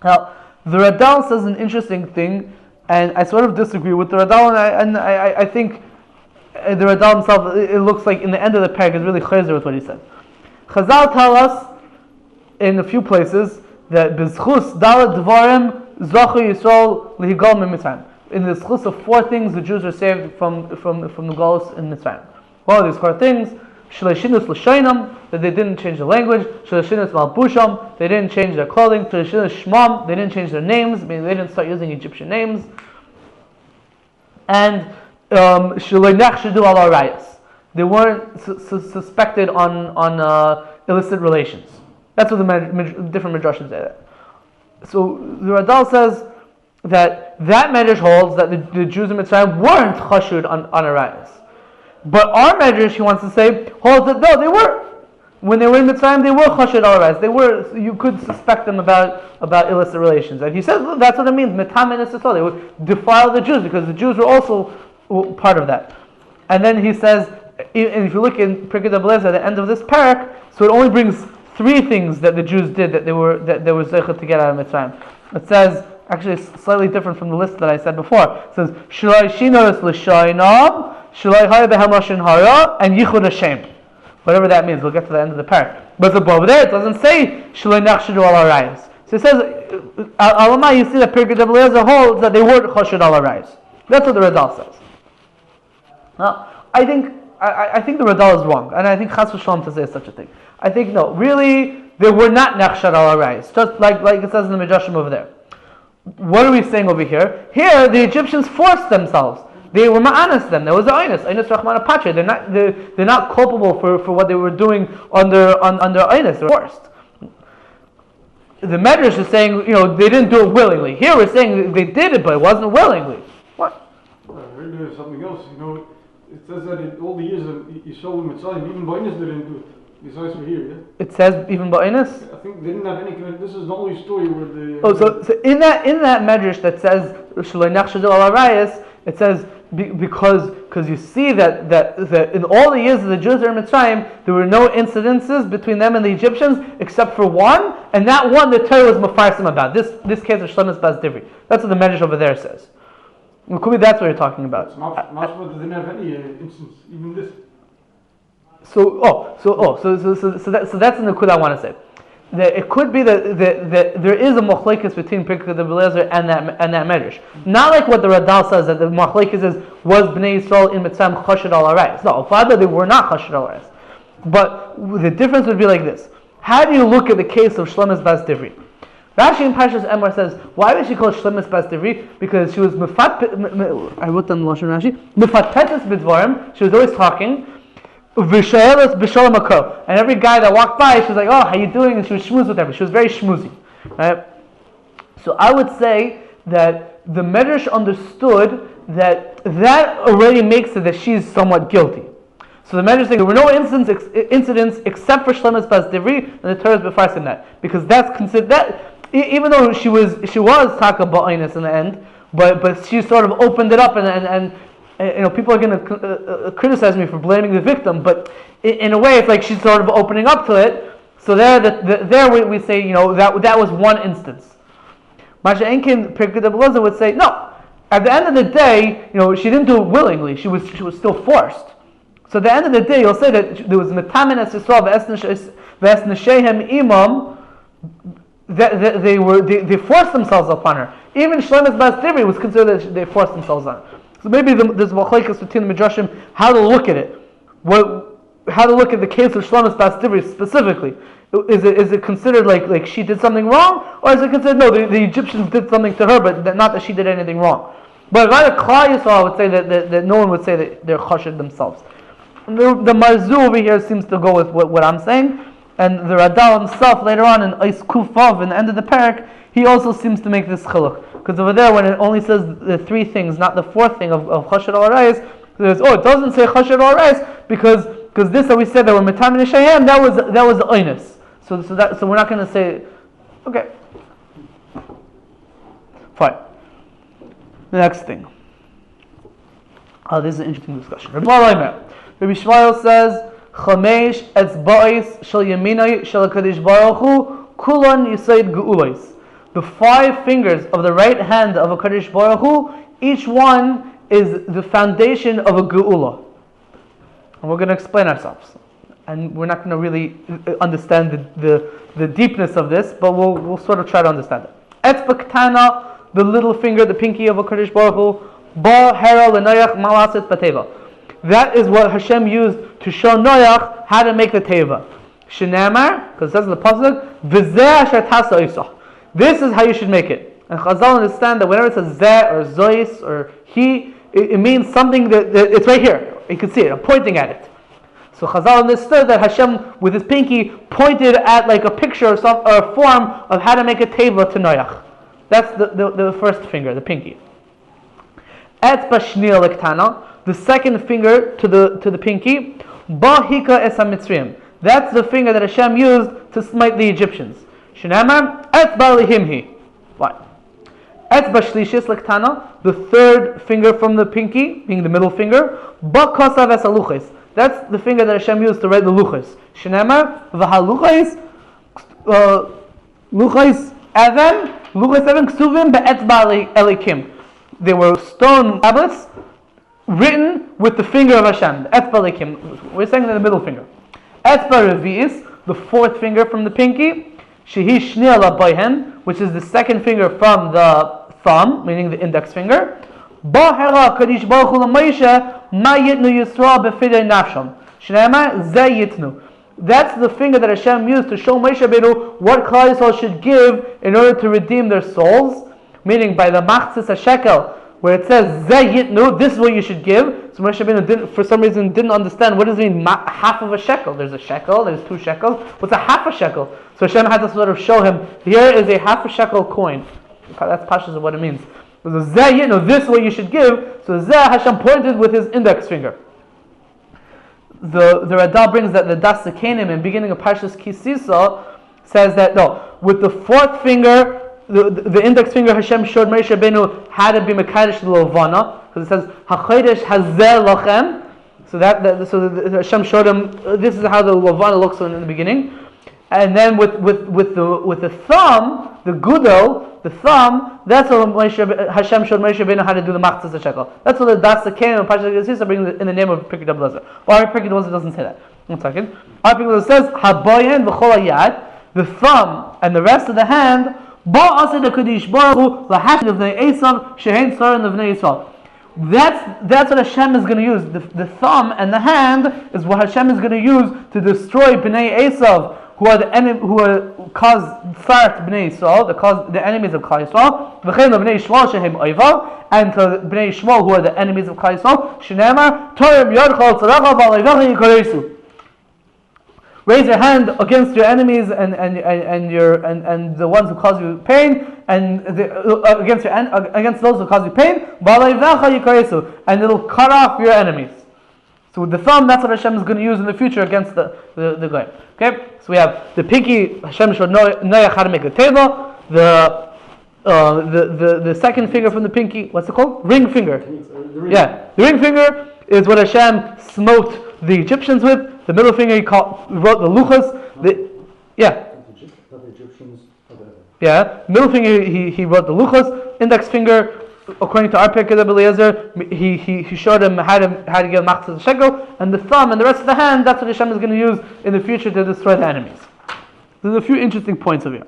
Now, the Radal says an interesting thing, and I sort of disagree with the Radal, and I think the Radal himself, it looks like in the end of the parak is really chazer with what he said. Chazal tell us in a few places that b'zchus daled dvarim zachu Yisrael lihigol mitzrayim. In the zchus of 4 things, the Jews are saved from the Golus in Mitzrayim. What are these 4 things? Shleishinus l'shaynam, that they didn't change the language. Shleishinus malbusham, they didn't change their clothing. Shleishinus shmam, they didn't change their names, meaning they didn't start using Egyptian names. And shleinach shedu al arayas, they weren't suspected on illicit relations. That's what the different midrashim say that. So the Radal says that medrash holds that the Jews in Mitzrayim weren't chashud on arayas. But our medrash, he wants to say, holds that no, they were. When they were in Mitzrayim, they were chashud al-arayis. You could suspect them about illicit relations. And he says that's what it means. Metam and Israel. They would defile the Jews because the Jews were also part of that. And then he says, and if you look in Pirkei D'Belezer at the end of this parak, so it only brings 3 things that the Jews did that they were zeichet to get out of Mitzrayim. It says, actually it's slightly different from the list that I said before. It says Shloi Shinos L'Shaynam, Shloi Haya Behem Lashon Hara, and Yichud Hashem. Whatever that means, we'll get to the end of the parak. But above there, it doesn't say Shloi Nachshudu Al Arayis. So it says, Alamai, you see that Pirkei D'Belezer holds that they weren't Chashud Al Arayis. That's what the Radal says. Now, I think the Radal is wrong, and I think Chas v'Shalom to say such a thing. I think no, really, they were not Nachshad al Arayis, just like it says in the Midrashim over there. What are we saying over here? Here, the Egyptians forced themselves. They were ma'anas them. There was the Einus Rahman Apatre. They're not culpable for what they were doing under Einus. They were forced. The Medrash is saying, they didn't do it willingly. Here we're saying they did it, but it wasn't willingly. What? I heard there's something else. It says that in all the years of Yisrael and Mitzrayim, even Ba'inus didn't do it. Besides for here, yeah? It says even Ba'inus? I think they didn't have any kind of, this is the only story where they... So in that Medrash that says Shloi Nachshadu Al Arayis, it says because you see that in all the years of the Jews in Mitzrayim, there were no incidences between them and the Egyptians except for one, and that one the Torah was mafarsim about. This case of Shlomis bas Divri. That's what the Medrash over there says. It could be that's what you're talking about. It's not they didn't have any instance, even this. So that's the Nakud I want to say. That it could be that there is a machlekes between Pirkei D'Belezer and that medrash. Not like what the Radal says that the machlekes is was Bnei Yisrael in Mitzrayim chashud al arayis. No, father, they were not chashud al arayis. But the difference would be like this: how do you look at the case of Shlomis bas Divri? Rashi in Parshas Emor says, why was she called Shlomis bas Divri? Because she was I wrote down the Lashon Rashi. Mefatpetes b'dvarim. She was always talking. And every guy that walked by, she was like, "Oh, how you doing?" And she was schmooze with everybody. She was very schmoozy, right? So I would say that the Medrash understood that already makes it that she's somewhat guilty. So the Medrash saying there were no incidents except for Shlomis bas Divri, and the Torah is befarsim that because that's considered that even though she was taka ba'inus in the end, but she sort of opened it up and people are going to criticize me for blaming the victim, but in a way, it's like she's sort of opening up to it. So there we say, that was one instance. Masha Enkin Pirkei D'Belezer would say, no. At the end of the day, she didn't do it willingly. She was still forced. So at the end of the day, you'll say that there was metamin es Yisrael v'esneshehem imam. That they forced themselves upon her. Even Shlomis bas Divri was considered that they forced themselves on her. So maybe there's machlekes between the midrashim how to look at it. how to look at the case of Shlomis Bas Divri specifically. Is it considered like she did something wrong, or is it considered no, the Egyptians did something to her, but not that she did anything wrong? But if I had a Klal Yisrael, I would say that no one would say that they're chashed themselves. The Marzu over here seems to go with what I'm saying, and the Radal himself later on in Eis Kufav in the end of the parak, he also seems to make this chiluk, because over there when it only says the three things, not the fourth thing of chashed al reis, it doesn't say chashed al reis because this that we said that when Metam and Shayam, that was the oinus. So we're not going to say, okay, fine. The next thing. This is an interesting discussion. Rabbi Yishmael says, Chamesh etzba'is shel yaminai shel HaKadosh Baruch Hu kulon yisaid ge'ulos. The 5 fingers of the right hand of HaKadosh Baruch Hu, each one is the foundation of a ge'ulah. And we're going to explain ourselves. And we're not going to really understand the deepness of this, but we'll sort of try to understand it. Etzba Ketana, the little finger, the pinky of HaKadosh Baruch Hu, Ba Hera L'Noyach Malaset B'Teva. That is what Hashem used to show Noach how to make the Teva. Shenamar, because it says in the Pasuk, V'zeh asher tasa Eisav. This is how you should make it. And Chazal understand that whenever it says Zeh or Zois or He, it means something that it's right here. You can see it. I'm pointing at it. So Chazal understood that Hashem, with his pinky, pointed at like a picture or a form of how to make a teva to Noach. That's the first finger, the pinky. Etzba shniya lektana, the second finger to the pinky. Ba hika es hamitzrayim. That's the finger that Hashem used to smite the Egyptians. Shenamar etzba lehimhi. Why? Etzba shlishis lektana, the third finger from the pinky, being the middle finger. Ba kosav es haluches. That's the finger that Hashem used to write the luchos. Shenamar v'haluchos luchos even ksuvim be'etzba elikim. They were stone tablets written with the finger of Hashem. Etzba elikim. We're saying the middle finger. Etzba revi'is, the fourth finger from the pinky. Shehi shniya labayhen, which is the second finger from the thumb, meaning the index finger. Ba Kadosh Baruch Hu l'Moshe ma yitnu Yisrael b'fidei nafsham. Shneimar zeh yitnu. That's the finger that Hashem used to show Moshe Rabbeinu what Klal Yisrael should give in order to redeem their souls. Meaning by the machzis hashekel, where it says zeh yitnu, this is what you should give. So Moshe Rabbeinu for some reason didn't understand what does it mean half of a shekel. There's a shekel, there's 2 shekels. What's a half a shekel? So Hashem had to sort of show him, here is a half a shekel coin. That's pashas of what it means. So zeh, this is what you should give. So zeh, Hashem pointed with his index finger. The Radal brings that the Das Sekenim in beginning of Parshas Kisisa says that with the fourth finger, the index finger, Hashem showed Moshe Rabbeinu how to be Mekadesh L'Lovana, because it says Hachodesh Hazeh Lachem. So Hashem showed him this is how the Lovana looks in the beginning. And then with the thumb, the gudel, the thumb, that's what Hashem showed Moshe Rabbeinu how to do the machzas hashekel. That's what the Das Sekenim and Parshas Kisisa brings in the name of Pirkei Dablazer. Or Pirkei Dablazer doesn't say that. 1 second. Our Pirkei Dablazer says Haboyen v'chol hayad, the thumb and the rest of the hand. That's what Hashem is going to use. The thumb and the hand is what Hashem is going to use to destroy Bnei Eisav, who are the enemy, who cause tzar to Bnei Yisrael, the enemies of Klal Yisrael, and to Bnei Yishmael, who are the enemies of Klal Yisrael. Shenamar Torem Yodchal Tzaracha V'Aleivacha Yikoreisu. Raise your hand against your enemies and the ones who cause you pain, and against those who cause you pain, and it'll cut off your enemies. So with the thumb, that's what Hashem is going to use in the future against the guy. Okay, so we have the pinky. Hashem showed Noach how to make a teva. The second finger from the pinky. What's it called? Ring finger. The ring finger is what Hashem smote the Egyptians with. The middle finger he wrote the luchos. Middle finger he wrote the luchos. Index finger, according to our Pirkei Eliezer, he showed him how to give machzas shekel, and the thumb and the rest of the hand, that's what Hashem is going to use in the future to destroy the enemies. There's a few interesting points over here.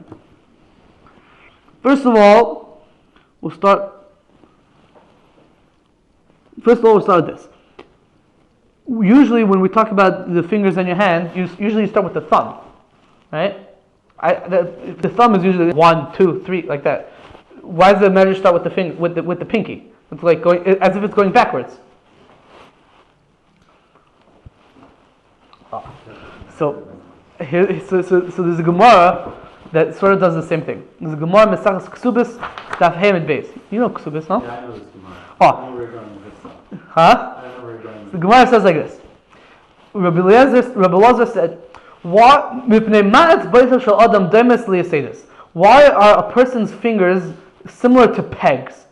First of all, we'll start with this. usually when we talk about the fingers on your hand, usually you start with the thumb, right? The thumb is usually 1, 2, 3, like that. Why does the measure start with the finger, with the pinky? It's like going as if it's going backwards. So there's a Gemara that sort of does the same thing. There's a Gemara Mesachas Ksubis Daf Hamid Beis. You know Ksubis, no? Yeah, I know this Gemara. Oh. I know where you're going with this stuff. Huh? I know where you're going with The Gemara says like this. Rabbi Elazar said, why are a person's fingers similar to pegs?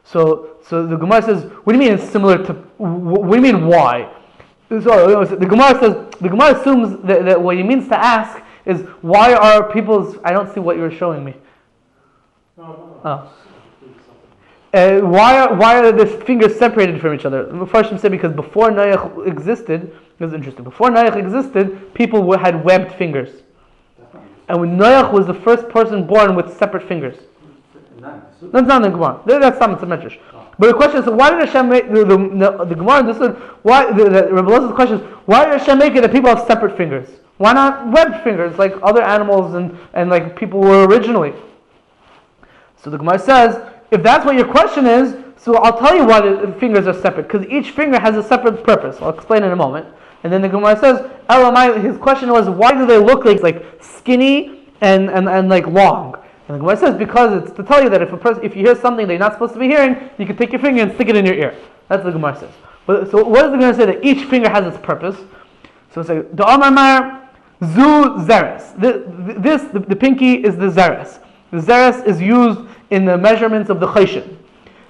So the Gemara says, what do you mean it's similar to, what do you mean why? So the Gemara assumes that what he means to ask is, why are people's, I don't see what you were showing me. Oh. Why are the fingers separated from each other? The Mepharshim say because before Noach existed, this is interesting, before Noach existed, people had webbed fingers. And when Noach was the first person born with separate fingers. That's not in the Gemara. That's not in the Medrash. But the question is, why did Hashem make, the Gemara understood, why, the Rabbi Elazar's question is, why did Hashem make it that people have separate fingers? Why not webbed fingers like other animals and like people were originally? So the Gemara says, if that's what your question is, so I'll tell you why the fingers are separate, because each finger has a separate purpose. I'll explain in a moment. And then the Gemara says, Elamai, his question was, why do they look like skinny and like long? And the Gemara says, because it's to tell you that if you hear something that you're not supposed to be hearing, you can take your finger and stick it in your ear. That's what the Gemara says. So what is the Gemara say? That each finger has its purpose. So it's like, the Amar Mar, Zu Zeres. The pinky is the Zeres. The Zeres is used in the measurements of the Choshen.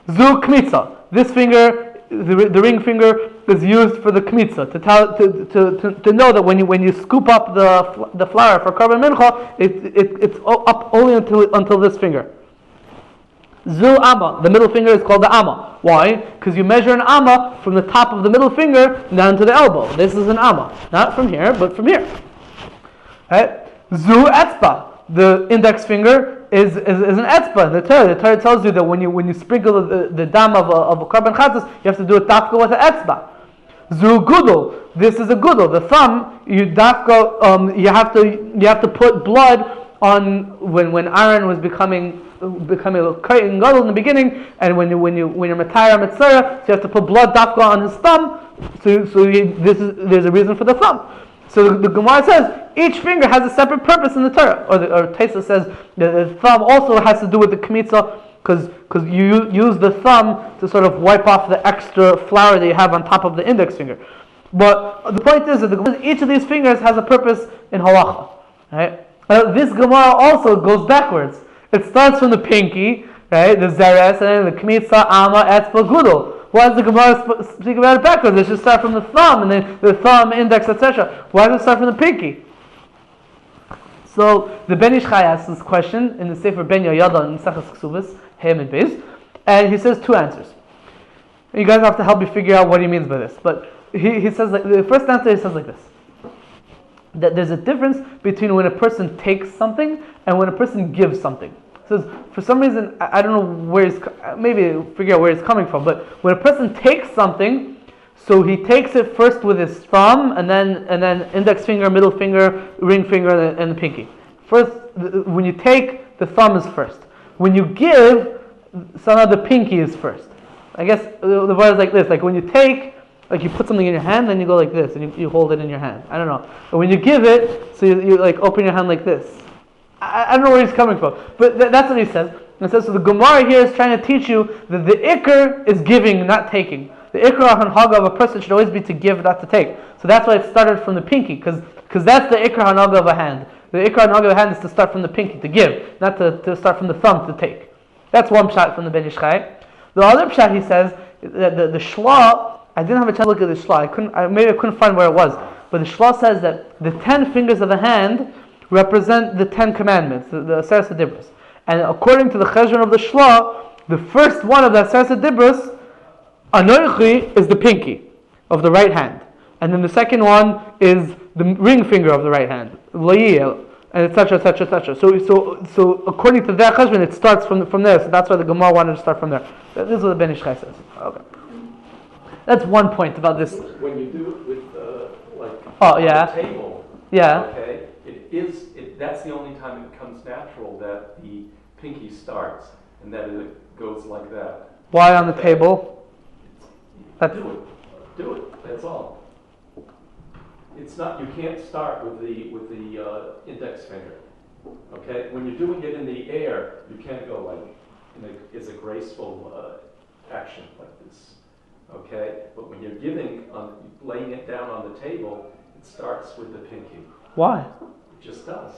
Zu Kmitza. This finger, the ring finger, is used for the Kmitza, to know that when you scoop up the flour for Korban Mincha, it's up only until this finger. Zu Amma. The middle finger is called the Amma. Why? Because you measure an Amma from the top of the middle finger down to the elbow. This is an Amma. Not from here, but from here. Right? Zu Etzba. The index finger is an etzba. The Torah tells you that when you sprinkle the dam of a korban chatas, you have to do it dafka with an etzba. Zu gudel. This is a gudel. The thumb, you have to put blood on when Aaron was becoming a kohen gadol in the beginning, and when you're matayar mitzvah, so you have to put blood dafka on his thumb. There's a reason for the thumb. So the Gemara says each finger has a separate purpose in the Torah, or Taisa says that the thumb also has to do with the kmitza, because you use the thumb to sort of wipe off the extra flour that you have on top of the index finger. But the point is that each of these fingers has a purpose in halacha. Right? This Gemara also goes backwards. It starts from the pinky, right, the zeres, and then the kmitza, amma, etzba, gudel. Why does the Gemara speak about it backwards? It should start from the thumb, and then the thumb, index, etc. Why does it start from the pinky? So the Ben Ish Chai asks this question in the Sefer Ben Yoyada in Mesachas Ksubis, Hem and Beis, and he says two answers. You guys have to help me figure out what he means by this. But he says, like, the first answer he says like this: that there's a difference between when a person takes something and when a person gives something. Says, for some reason, I don't know where maybe figure out where he's coming from, but when a person takes something, so he takes it first with his thumb, and then index finger, middle finger, ring finger, and the pinky. First, when you take, the thumb is first. When you give, somehow the pinky is first. I guess the word is like this: like when you take, like you put something in your hand, then you go like this, and you hold it in your hand. I don't know. But when you give it, so you like open your hand like this. I don't know where he's coming from, but that's what he says. It says, so the Gemara here is trying to teach you that the ikr is giving, not taking. The ikr hanhaga of a person should always be to give, not to take. So that's why it started from the pinky, because that's the ikr hanhaga of a hand. The ikr hanhaga of a hand is to start from the pinky, to give, not to start from the thumb, to take. That's one pshat from the Ben Ish Chai. The other pshat, he says, that the shla, I didn't have a chance to look at the shla, maybe I couldn't find where it was, but the shla says that the 10 fingers of the hand represent the 10 commandments, the Aseret Dibros. And according to the Cheshvan of the Shla, the first one of the Aseret Dibros, Anoichi, is the pinky of the right hand. And then the second one is the ring finger of the right hand, Layil, and etc., etc., etc. So according to that Cheshvan, it starts from there. So that's why the Gemara wanted to start from there. This is what the Ben Ish Chai says. Okay. That's one point about this. When you do it with Oh, on yeah. the table, Yeah. okay, that's the only time it becomes natural that the pinky starts and that it goes like that. Why on the table? Do it. That's all. It's not. You can't start with the index finger. Okay. When you're doing it in the air, you can't go like it's a graceful action like this. Okay. But when you're laying it down on the table, it starts with the pinky. Why? It just does.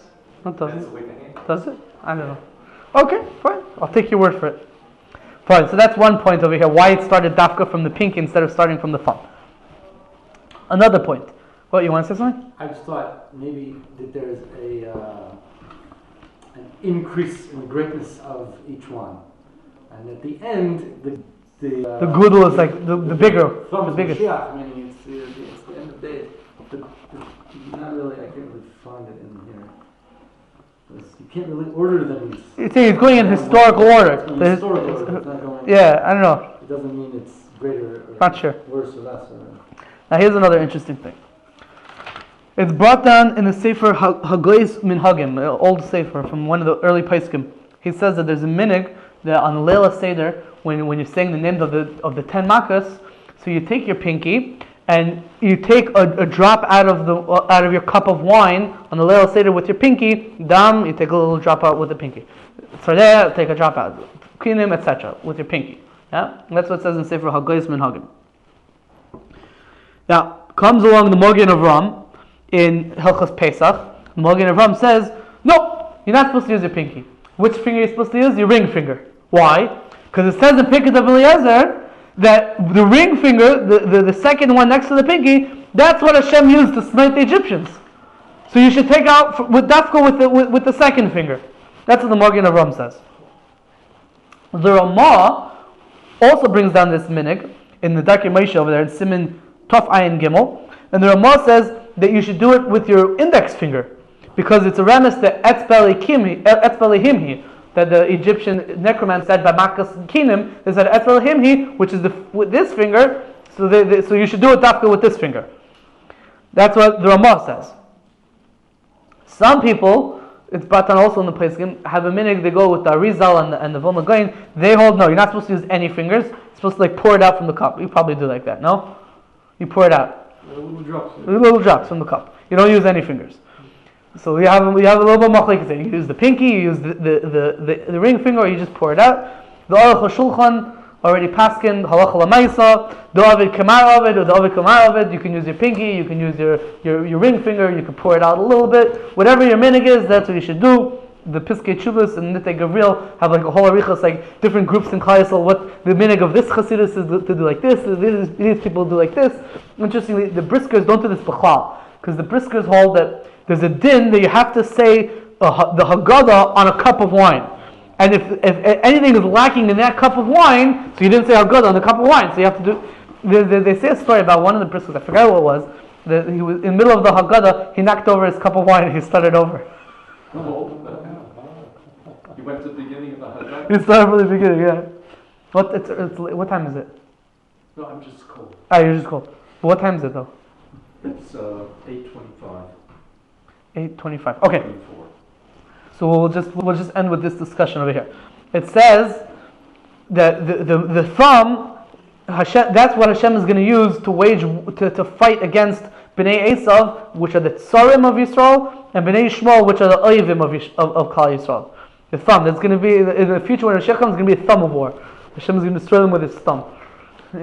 It doesn't. That's the way the hand. Does it? I don't know. Okay, fine. I'll take your word for it. Fine. So that's one point over here. Why it started dafka from the pinky instead of starting from the thumb. Another point. What, you want to say something? I just thought maybe that there's an increase in the greatness of each one, and at the end, the gudel is like the bigger, thumb the is biggest. Mashiach, meaning it's the end of days. Not really. I can't really find it in here. You can't really order them. It's going in historical order. Historical order. It's not going. Yeah, I don't know. It doesn't mean it's greater. Or Not sure. Worse or less. Now here's another interesting thing. It's brought down in the Sefer Hagoyis Minhagim, an old Sefer from one of the early Paiskim. He says that there's a minig that on the Leila Seder, when you're saying the names of the 10 makas, so you take your pinky and you take a drop out of your cup of wine on the Leila Seder with your pinky. Dam, you take a little drop out with the pinky. Tzar, take a drop out. Kinim, etc. with your pinky. Yeah, and that's what it says in Sefer Hagoyis Minhagim. Now comes along the Mogen of Ram. In Hilchos Pesach, the Mogen of Ram says, no, you're not supposed to use your pinky. Which finger are you supposed to use? Your ring finger. Why? Because it says in Pinkat of Eliezer that the ring finger, the second one next to the pinky, that's what Hashem used to smite the Egyptians. So you should take out with dafka with the second finger. That's what the Mogen of Ram says. The Ramah also brings down this minig in the Darkei Moshe over there in Siman Tov Ayin Gimel, and the Ramah says that you should do it with your index finger, because it's a remes that etzbeli himhi, that the Egyptian necromancer said by Makas Kinim, they said etzbeli himhi, which is with this finger, so you should do it dafka with this finger. That's what the Ramah says. Some people, it's brought down also in the Pesachim, have a minig, they go with the Arizal and the Vilna Gaon, they hold no, you're not supposed to use any fingers, you're supposed to pour it out from the cup. You probably do like that, no? You pour it out. Little drops from the cup. You don't use any fingers. So we have a little bit more like you use the pinky, you use the ring finger, or you just pour it out. The Aruch HaShulchan already paskin halacha l'maisa. The Ovid Kamar Ovid or the Ovid Kamar Ovid. You can use your pinky, you can use your ring finger. You can pour it out a little bit. Whatever your minig is, that's what you should do. The Piskei Teshuvos and Nitei Gavril have like a whole arichas, like different groups in Klal Yisrael, what the minig of this Chassidus is to do like this, these people do like this. Interestingly, the Briskers don't do this b'chlal, because the Briskers hold that there's a din that you have to say the Haggadah on a cup of wine. And if anything is lacking in that cup of wine, so you didn't say Haggadah on the cup of wine, so you have to do. They say a story about one of the Briskers, I forgot what it was, that he was in the middle of the Haggadah, he knocked over his cup of wine and he started over. You went to the beginning of the Haggadah? You started from the beginning, yeah. What time is it? No, I'm just cold. You're just cold. What time is it though? It's 8:25. 8:25. Okay. 24. So we'll just end with this discussion over here. It says that the thumb, Hashem, that's what Hashem is going to use to fight against Bnei Eisav, which are the tzarim of Yisrael, and Bnei Yishmael, which are the oyevim of Klal Yisrael. The thumb. That's going to be in the future when Hashem comes, going to be a thumb of war. Hashem is going to destroy them with his thumb.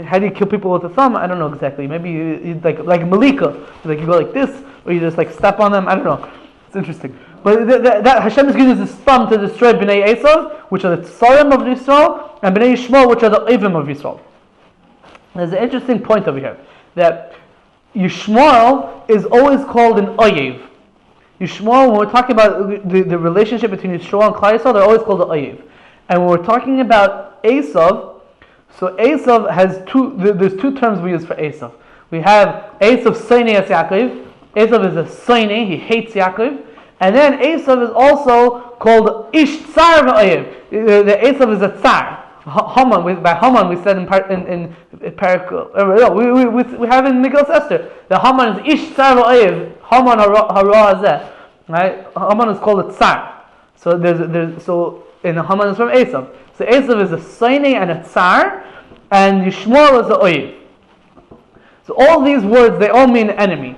How do you kill people with a thumb? I don't know exactly. Maybe you like Malika, like you go like this, or you just like step on them. I don't know. It's interesting. But that Hashem is going to use his thumb to destroy Bnei Eisav, which are the tzarim of Yisrael, and Bnei Yishmael, which are the oyevim of Yisrael. There's an interesting point over here that Yishmael is always called an oyev. Yishmael, when we're talking about the relationship between Yisrael and Klal Yisrael, they're always called the oyev. And when we're talking about Eisav, so Eisav has there's two terms we use for Eisav. We have Eisav soneh as Yaakov. Eisav is a soneh, he hates Yaakov. And then Eisav is also called ish tzar v'oyev. The Eisav is a tzar. Haman, by Haman we said in Parak, we have in Megillah Esther that Haman is ish tzar oyev. Haman hara hazeh, right? Haman is called a tzar. So so in Haman is from Eisav. So Eisav is a soneh and a tzar, and Yishmael is a oyev. So all these words, they all mean enemy.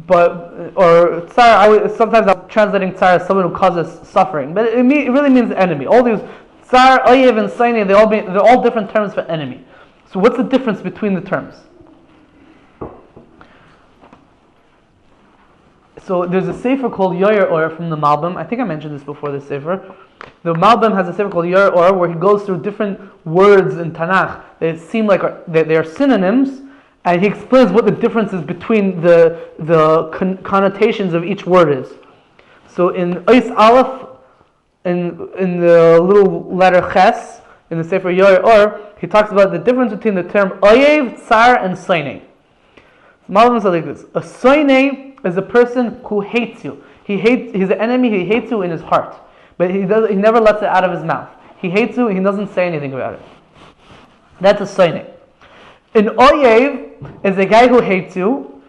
But or tzar, sometimes I'm translating tzar as someone who causes suffering, but it really means enemy. All these tzar, oyev, and soneh, they're all different terms for enemy. So what's the difference between the terms? So there's a sefer called Yoyer Or from the Malbim. I think I mentioned this before. This sefer, the Malbim has a sefer called Yoyer Or where he goes through different words in Tanakh that seem like they are synonyms, and he explains what the difference is between the connotations of each word is. So in Eis Aleph, in the little letter Ches, in the Sefer Yoyer Or, he talks about the difference between the term oyev, tzar, and soneh. Malbim says like this: a soneh is a person who hates you. He's an enemy. He hates you in his heart, but he never lets it out of his mouth. He hates you. He doesn't say anything about it. That's a soneh. An oyev is a guy who hates you,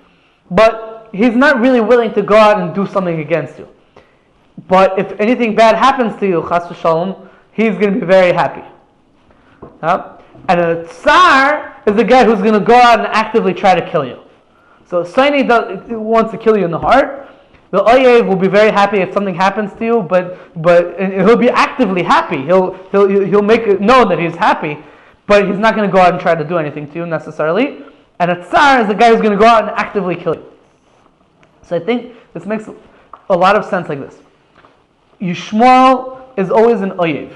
but he's not really willing to go out and do something against you. But if anything bad happens to you, chas v'shalom, he's going to be very happy. And a tzar is a guy who's going to go out and actively try to kill you. So soneh wants to kill you in the heart. The oyev will be very happy if something happens to you, but he'll be actively happy. He'll make it known that he's happy, but he's not going to go out and try to do anything to you necessarily. And a tzar is the guy who's going to go out and actively kill you. So I think this makes a lot of sense like this. Yishmael is always an oyev.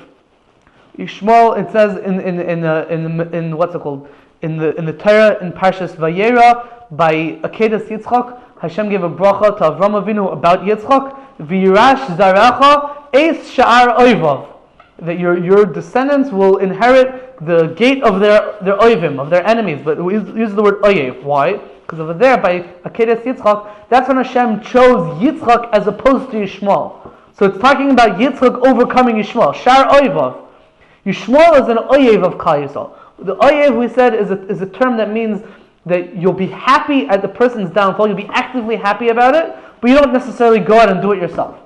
Yishmael, it says in what's it called, in the Torah in Parshas Vayera, by Akedas Yitzchak, Hashem gave a bracha to Avram Avinu about Yitzchak, V'yirash zaracha eis sha'ar oivav, that your descendants will inherit the gate of their oivim, of their enemies. But we use the word oyev. Why? Because over there by Akedas Yitzchak, that's when Hashem chose Yitzchak as opposed to Yishmael. So it's talking about Yitzchak overcoming Yishmael. Shar oivav. Yishmael is an oyev of Klal Yisrael. The oyev, we said, is a term that means that you'll be happy at the person's downfall. You'll be actively happy about it, but you don't necessarily go out and do it yourself.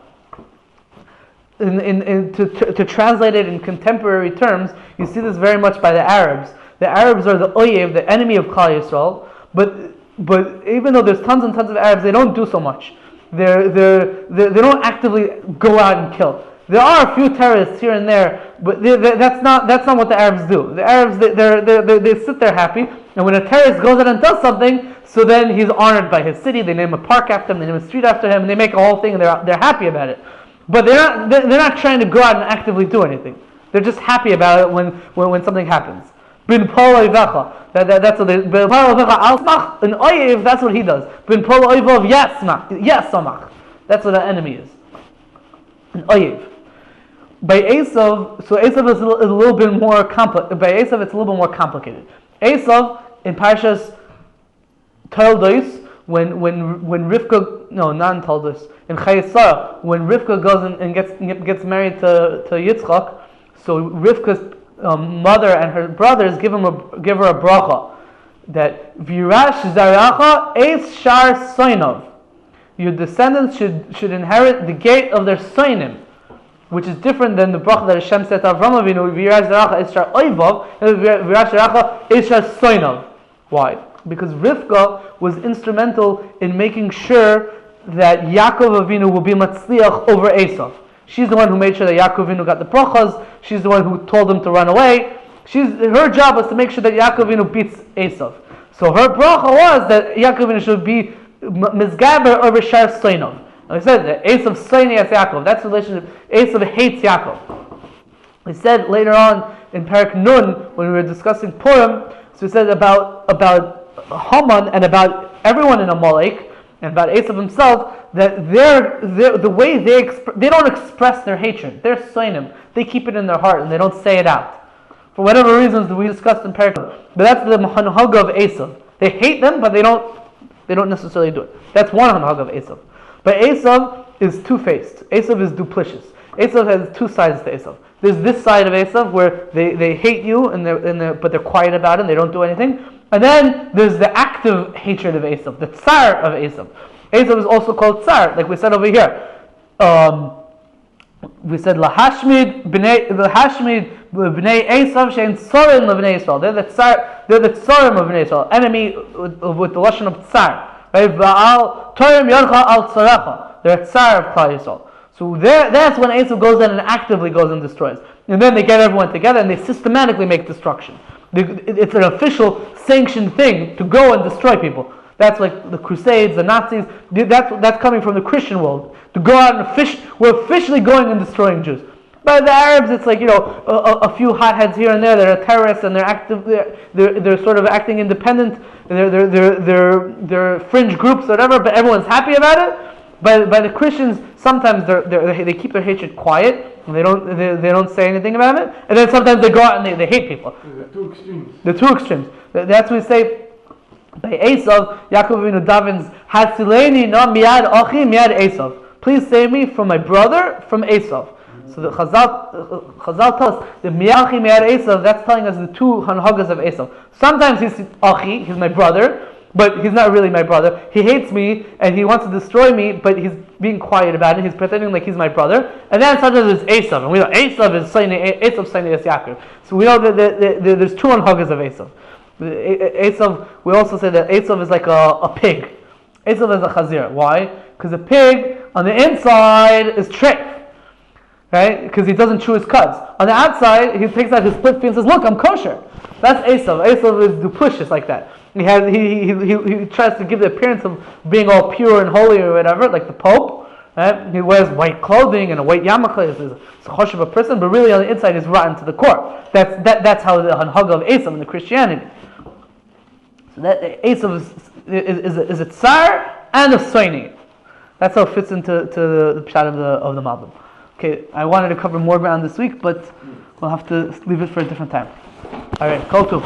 To translate it in contemporary terms, you see this very much by the Arabs. The Arabs are the oyev, the enemy of Klal Yisrael. But even though there's tons and tons of Arabs, they don't do so much. They don't actively go out and kill. There are a few terrorists here and there, but that's not what the Arabs do. The Arabs they sit there happy, and when a terrorist goes out and does something, so then he's honored by his city. They name a park after him, they name a street after him, and they make a whole thing, and they're happy about it. But they're not trying to go out and actively do anything. They're just happy about it when something happens. Bin polo oivecha. That's what they. Bin polo oivecha al smach. An oyev, that's what he does. Bin polo oivav yes samach. That's what the enemy is. An oyev. By Eisav, so Eisav is a little bit more complicated. By Eisav, it's a little bit more complicated. Eisav in Parshas Toldos, when Rivka, no, not in Toldos, in Chayesara, when Rivka goes and gets married to Yitzchak, so Rivka's mother and her brothers give her a bracha that Virash Zaracha Eis Shar Soinov. Your descendants should inherit the gate of their soinim, which is different than the bracha that Hashem said to Avram Avinu, V'yirash zaracha eis shar oivav, and V'yirash zaracha eis shar soinav. Why? Because Rivka was instrumental in making sure that Yaakov Avinu will be matzliach over Eisav. She's the one who made sure that Yaakov Avinu got the brachas. She's the one who told him to run away. Her job was to make sure that Yaakov Avinu beats Eisav. So her bracha was that Yaakov Avinu should be mizgaber over shar soinav. I said that Eisav soneh as Yaakov. That's the relationship. Eisav hates Yaakov. We said later on in Parak Nun when we were discussing Purim. So we said about Haman and about everyone in Amalek and about Eisav himself that the way they don't express their hatred. They're soinim. They keep it in their heart and they don't say it out for whatever reasons that we discussed in Parak Nun. But that's the hanhaga of Eisav. They hate them, but they don't necessarily do it. That's one hanhaga of Eisav. But Eisav is two-faced. Eisav is duplicitous. Eisav has two sides to Eisav. There's this side of Eisav where they hate you but they're quiet about it and they don't do anything. And then there's the active hatred of Eisav, the tzar of Eisav. Eisav is also called tzar, like we said over here. We said lahashmid b'nei Eisav shein tzorim l'bnei Yisrael. They're the tzorim of bnei Yisrael, enemy with the lashon of tzar. Right? V'al torim yodcha al tzarecha. They're a tzar of Klal Yisrael. So that's when Eisav goes in and actively goes and destroys. And then they get everyone together and they systematically make destruction. It's an official sanctioned thing to go and destroy people. That's like the Crusades, the Nazis. That's coming from the Christian world. To go out and we're officially going and destroying Jews. But the Arabs, it's like, a few hotheads here and there that are terrorists and they're active. They're sort of acting independent. They're fringe groups, whatever. But everyone's happy about it. By the Christians, sometimes they keep their hatred quiet. And they don't say anything about it. And then sometimes they go out and they hate people. The two extremes. The two extremes. That's what we say. By Eisav, Yaakov Avinu davens, Hatzileni no miyad achi miyad Eisav. Please save me from my brother, from Eisav. So the Chazal tells us the miyad achi miyad Eisav. That's telling us the two hanhagas of Eisav. Sometimes he's achi, he's my brother, but he's not really my brother. He hates me and he wants to destroy me, but he's being quiet about it. He's pretending like he's my brother. And then sometimes there's Eisav, and we know Eisav is soneh Yaakov. So we know that there's two hanhagas of Eisav. Eisav, we also say that Eisav is like a pig. Eisav is a chazir. Why? Because a pig on the inside is tricked, right? Because he doesn't chew his cuds. On the outside, he takes out his split feet and says, "Look, I'm kosher." That's Eisav. Eisav is duplicitous like that. He tries to give the appearance of being all pure and holy or whatever, like the Pope. Right? He wears white clothing and a white yarmulke. He's a chosh of a person, but really on the inside he's rotten to the core. That's how the hanhaga of Eisav in the Christianity. So that Eisav is a tzar and a soneh. That's how it fits into the pshat of the Malbim. Okay, I wanted to cover more ground this week, but we'll have to leave it for a different time. All right, kol tov.